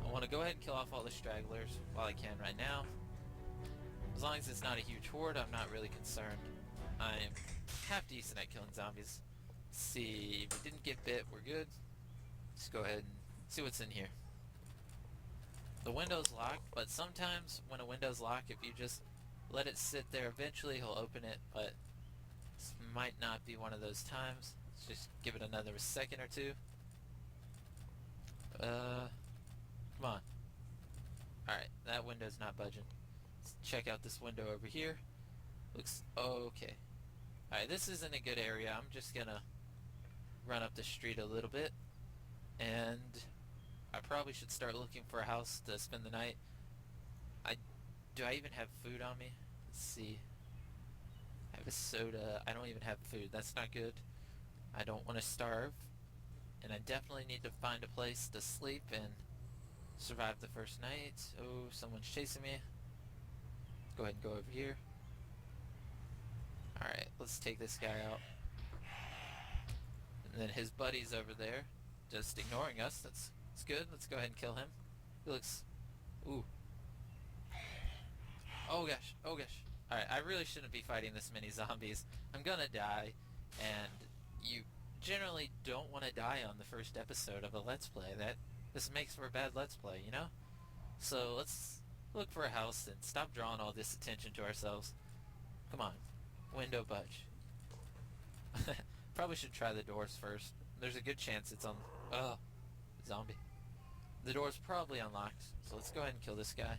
I want to go ahead and kill off all the stragglers while I can right now. As long as it's not a huge horde, I'm not really concerned. I'm half decent at killing zombies. Let's see, if we didn't get bit, we're good. Let's go ahead and see what's in here. The window's locked, but sometimes when a window's locked, if you just let it sit there, eventually he'll open it, but this might not be one of those times. Let's just give it another second or two. Come on. Alright, that window's not budging. Let's check out this window over here. Looks okay. Alright, this isn't a good area. I'm just gonna run up the street a little bit. And I probably should start looking for a house to spend the night. Do I even have food on me? Let's see. I have a soda. I don't even have food. That's not good. I don't want to starve. And I definitely need to find a place to sleep and survive the first night. Oh, someone's chasing me. Go ahead and go over here. Alright, let's take this guy out. And then his buddy's over there, just ignoring us. That's good. Let's go ahead and kill him. He looks... Ooh. Oh gosh, oh gosh. Alright, I really shouldn't be fighting this many zombies. I'm gonna die, and you generally don't want to die on the first episode of a Let's Play. This makes for a bad Let's Play, you know? So let's look for a house and stop drawing all this attention to ourselves. Come on. Window budge. Probably should try the doors first. There's a good chance it's on... Oh, zombie. The door's probably unlocked, so let's go ahead and kill this guy.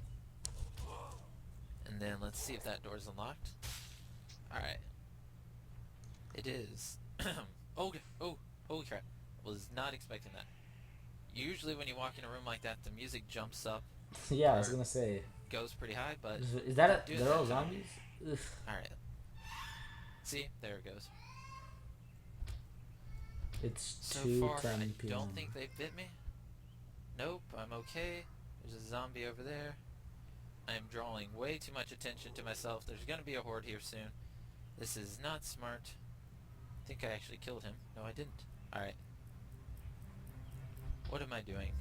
And then let's see if that door's unlocked. Alright. It is. Holy crap. Was not expecting that. Usually when you walk in a room like that, the music jumps up. Yeah, I was gonna say. Goes pretty high, but... Is that a... They're all zombies? Ugh. Alright. See? There it goes. It's So 2:10 far, I p.m. don't think they bit me. Nope, I'm okay. There's a zombie over there. I am drawing way too much attention to myself. There's gonna be a horde here soon. This is not smart. I think I actually killed him. No, I didn't. Alright. What am I doing?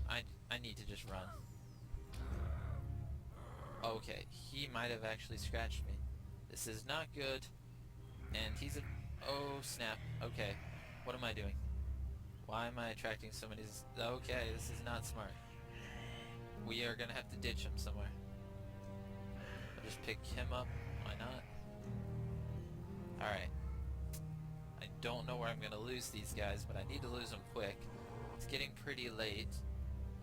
I need to just run. Okay, he might have actually scratched me. This is not good. And he's a... Oh, snap. Okay. What am I doing? Why am I attracting so many... Okay, this is not smart. We are gonna have to ditch him somewhere. I'll just pick him up. Why not? Alright. I don't know where I'm gonna lose these guys, but I need to lose them quick. It's getting pretty late.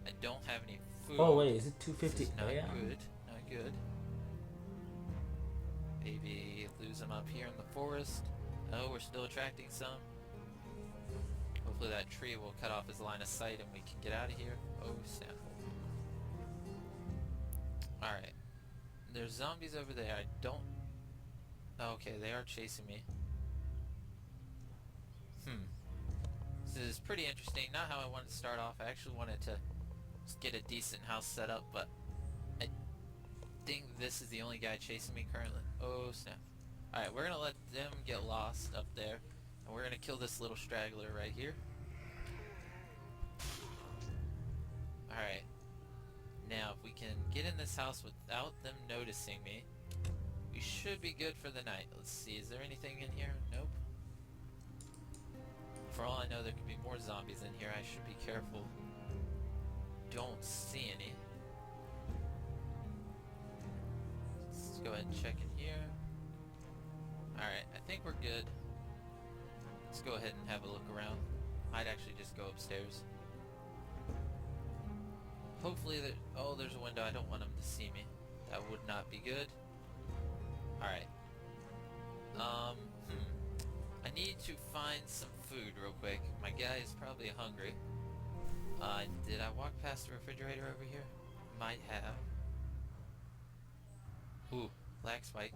I don't have any food. Oh wait, is it This 2:50 is not a.m.? good. Not good. Maybe lose them up here in the forest. Oh, we're still attracting some. Oh, Hopefully that tree will cut off his line of sight and we can get out of here. Oh snap. Alright. There's zombies over there. I don't... Okay, they are chasing me. This is pretty interesting. Not how I wanted to start off. I actually wanted to just get a decent house set up, but I think this is the only guy chasing me currently. Oh snap. Alright, we're gonna let them get lost up there, and we're gonna kill this little straggler right here. Alright. Now, if we can get in this house without them noticing me, we should be good for the night. Let's see, is there anything in here? Nope. For all I know, there could be more zombies in here. I should be careful. Don't see any. Let's go ahead and check in here. Alright, I think we're good. Let's go ahead and have a look around. I'd actually just go upstairs. Hopefully that... Oh, there's a window. I don't want them to see me. That would not be good. Alright. I need to find some food real quick. My guy is probably hungry. Did I walk past the refrigerator over here? Might have. Ooh, black spike.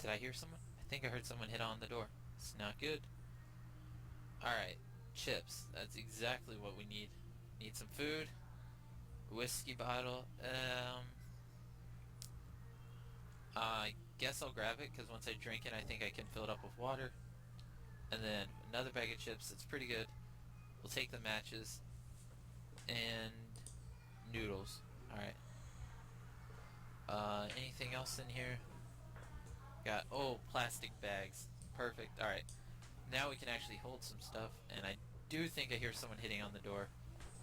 Did I hear someone? I think I heard someone hit on the door. It's not good. Alright, chips. That's exactly what we need. Need some food. Whiskey bottle. I guess I'll grab it, because once I drink it, I think I can fill it up with water. And then another bag of chips. It's pretty good. We'll take the matches. And noodles. Alright. Anything else in here? Got, oh, plastic bags. Perfect. Alright. Now we can actually hold some stuff. And I do think I hear someone hitting on the door.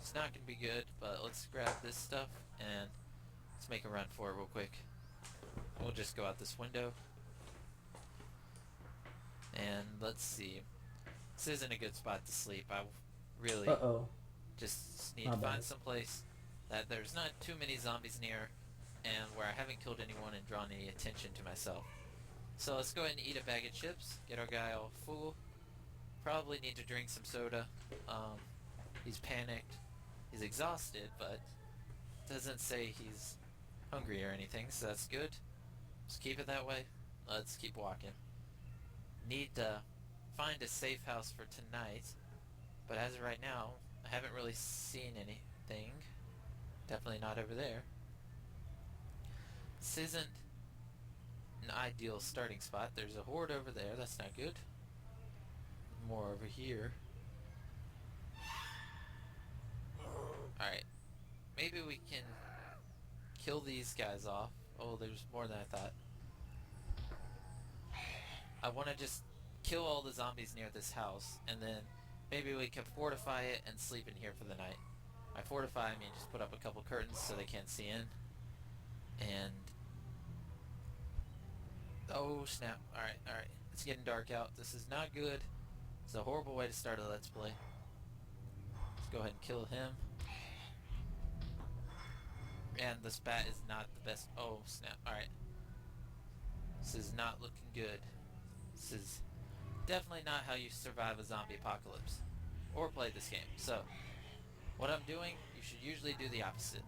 It's not going to be good, but let's grab this stuff and let's make a run for it real quick. We'll just go out this window. And let's see. This isn't a good spot to sleep. I really just need to find some place that there's not too many zombies near and where I haven't killed anyone and drawn any attention to myself. So let's go ahead and eat a bag of chips. Get our guy all full. Probably need to drink some soda. He's panicked. He's exhausted, but doesn't say he's hungry or anything, so that's good. Just keep it that way. Let's keep walking. Need to find a safe house for tonight, but as of right now, I haven't really seen anything. Definitely not over there. This isn't an ideal starting spot. There's a horde over there. That's not good. More over here. Alright. Maybe we can kill these guys off. Oh, there's more than I thought. I want to just kill all the zombies near this house, and then maybe we can fortify it and sleep in here for the night. By fortify, I mean just put up a couple curtains so they can't see in. And... oh, snap. Alright, alright. It's getting dark out. This is not good. It's a horrible way to start a Let's Play. Let's go ahead and kill him. And this bat is not the best. Oh, snap. Alright. This is not looking good. This is definitely not how you survive a zombie apocalypse. Or play this game. So, what I'm doing, you should usually do the opposite.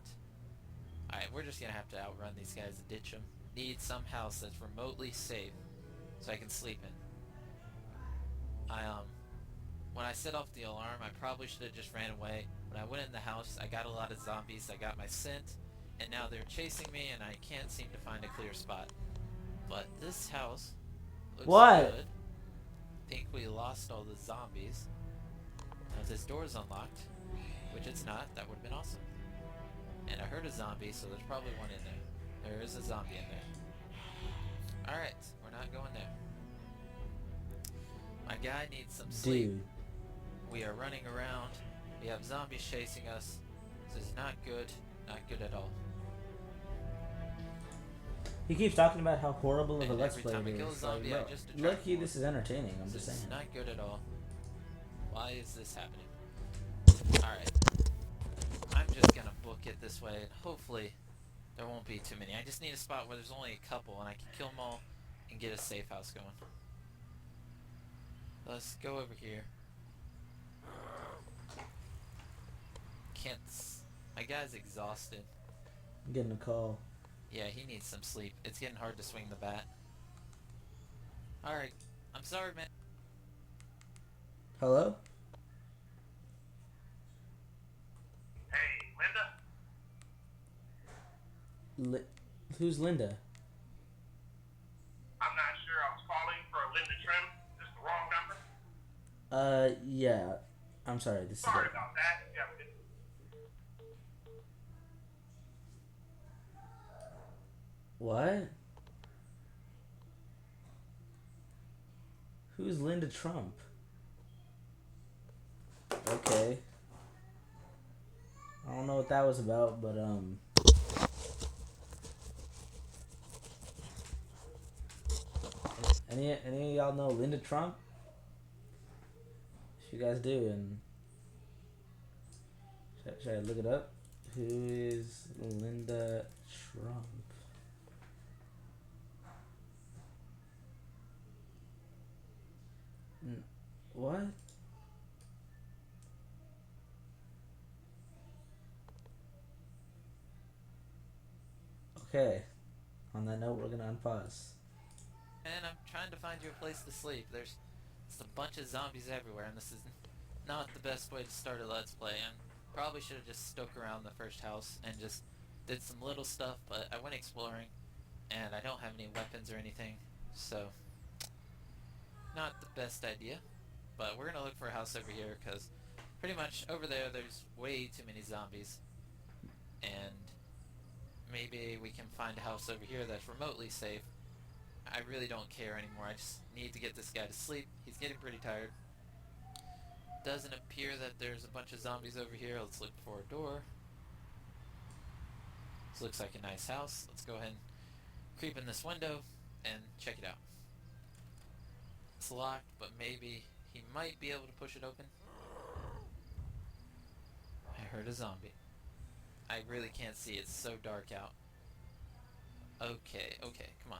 Alright, we're just gonna have to outrun these guys and ditch them. Need some house that's remotely safe so I can sleep in. When I set off the alarm, I probably should have just ran away. When I went in the house, I got a lot of zombies, I got my scent, and now they're chasing me and I can't seem to find a clear spot. But this house looks good. I think we lost all the zombies. Now if this door is unlocked, which it's not, that would have been awesome. And I heard a zombie, so there's probably one in there. There is a zombie in there. Alright, we're not going there. My guy needs some sleep. Dude. We are running around. We have zombies chasing us. This is not good. Not good at all. He keeps talking about how horrible of a And Let's every Play time I it kill a is. zombie, Like, I just bro, attract lucky more. this is entertaining, I'm just This is saying. not good at all. Why is this happening? Alright. I'm just gonna book it this way, and hopefully there won't be too many. I just need a spot where there's only a couple, and I can kill them all and get a safe house going. Let's go over here. Can't. My guy's exhausted. I'm getting a call. Yeah, he needs some sleep. It's getting hard to swing the bat. Alright. I'm sorry, man. Hello? Hey, Linda? Who's Linda? I'm not sure. I was calling for a Linda Trim. Is this the wrong number? Yeah. I'm sorry. This Sorry is about that. Yeah, What? Who's Linda Trump? Okay. I don't know what that was about, but any of y'all know Linda Trump? If you guys do, and should I look it up? Who is Linda Trump? What? Okay. On that note, we're gonna unpause. And I'm trying to find you a place to sleep. There's just a bunch of zombies everywhere, and this is not the best way to start a Let's Play. And probably should have just stuck around the first house and just did some little stuff, but I went exploring, and I don't have any weapons or anything, so not the best idea. But we're gonna look for a house over here, because pretty much over there's way too many zombies, and maybe we can find a house over here that's remotely safe. I really don't care anymore. I just need to get this guy to sleep. He's getting pretty tired. Doesn't appear that there's a bunch of zombies over here. Let's look for a door. This looks like a nice house. Let's go ahead and creep in this window and check it out. It's locked, but maybe he might be able to push it open. I heard a zombie. I really can't see. It's so dark out. Okay, come on.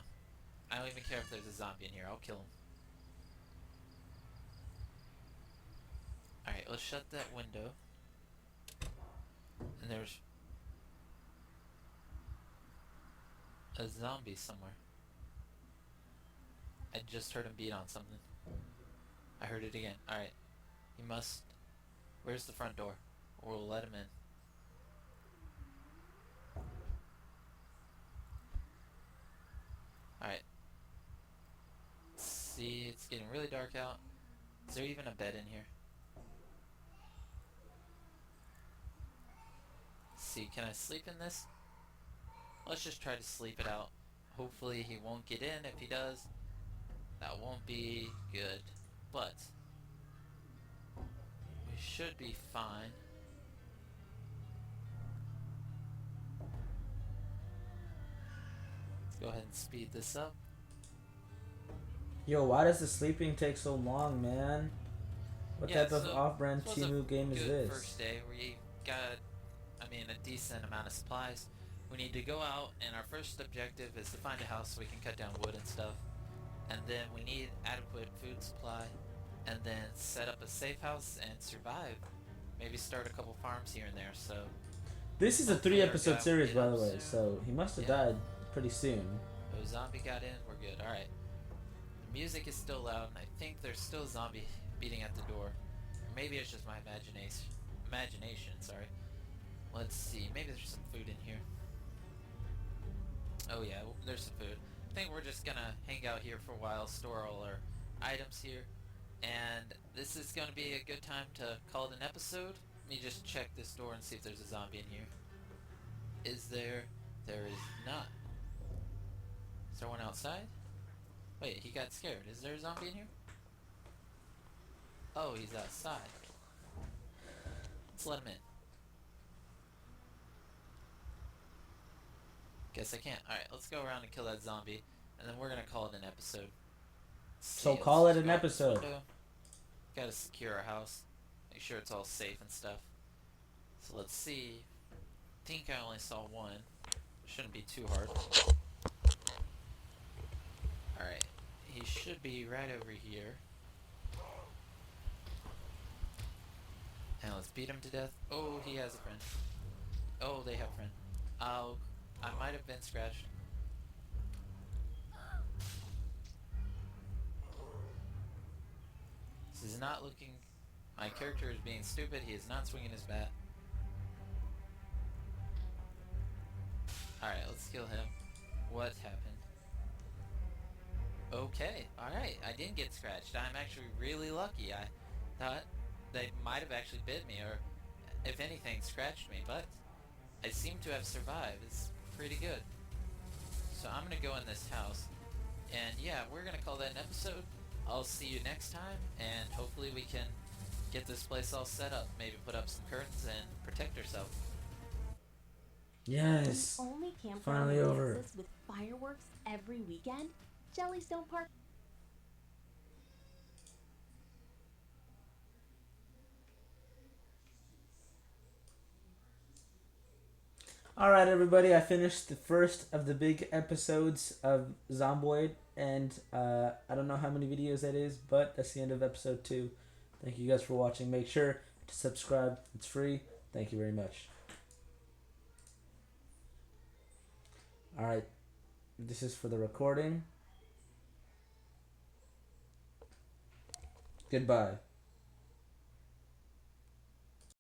I don't even care if there's a zombie in here. I'll kill him. Alright, let's shut that window. And there's a zombie somewhere. I just heard him beat on something. I heard it again. Alright. He must... Where's the front door? We'll let him in. Alright. See, it's getting really dark out. Is there even a bed in here? See, can I sleep in this? Let's just try to sleep it out. Hopefully he won't get in. If he does, that won't be good. But we should be fine. Let's go ahead and speed this up. Yo, why does the sleeping take so long, man? What type of off-brand Timu game is this? First day, we got, a decent amount of supplies. We need to go out, and our first objective is to find a house so we can cut down wood and stuff. And then we need adequate food supply, and then set up a safe house and survive. Maybe start a couple farms here and there. So this is a 3-episode series, by the way, so he must have died pretty soon. Oh, zombie got in. We're good. All right. The music is still loud, and I think there's still a zombie beating at the door. Or maybe it's just my imagination. Sorry. Let's see. Maybe there's some food in here. Oh yeah, there's some food. I think we're just gonna hang out here for a while, store all our items here, and this is gonna be a good time to call it an episode. Let me just check this door and see if there's a zombie in here. Is there? There is not. Is there one outside? Wait, he got scared. Is there a zombie in here? Oh, he's outside. Let's let him in. Guess I can't. Alright, let's go around and kill that zombie, and then we're gonna call it an episode. So call it an episode. Gotta secure our house. Make sure it's all safe and stuff. So let's see. I think I only saw one. Shouldn't be too hard. Alright. He should be right over here. Now let's beat him to death. Oh, he has a friend. Oh, they have a friend. Oh, I might have been scratched. This is not looking... My character is being stupid. He is not swinging his bat. Alright, let's kill him. What happened? Okay, alright. I didn't get scratched. I'm actually really lucky. I thought they might have actually bit me, or if anything, scratched me, but I seem to have survived. It's pretty good. So I'm gonna go in this house, and yeah, we're gonna call that an episode. I'll see you next time, and hopefully we can get this place all set up. Maybe put up some curtains and protect ourselves. Yes. Only campground Finally in over. Texas with fireworks every weekend? Jellystone Park. Alright, everybody, I finished the first of the big episodes of Zomboid, and I don't know how many videos that is, but that's the end of episode 2. Thank you guys for watching. Make sure to subscribe. It's free. Thank you very much. Alright, this is for the recording. Goodbye.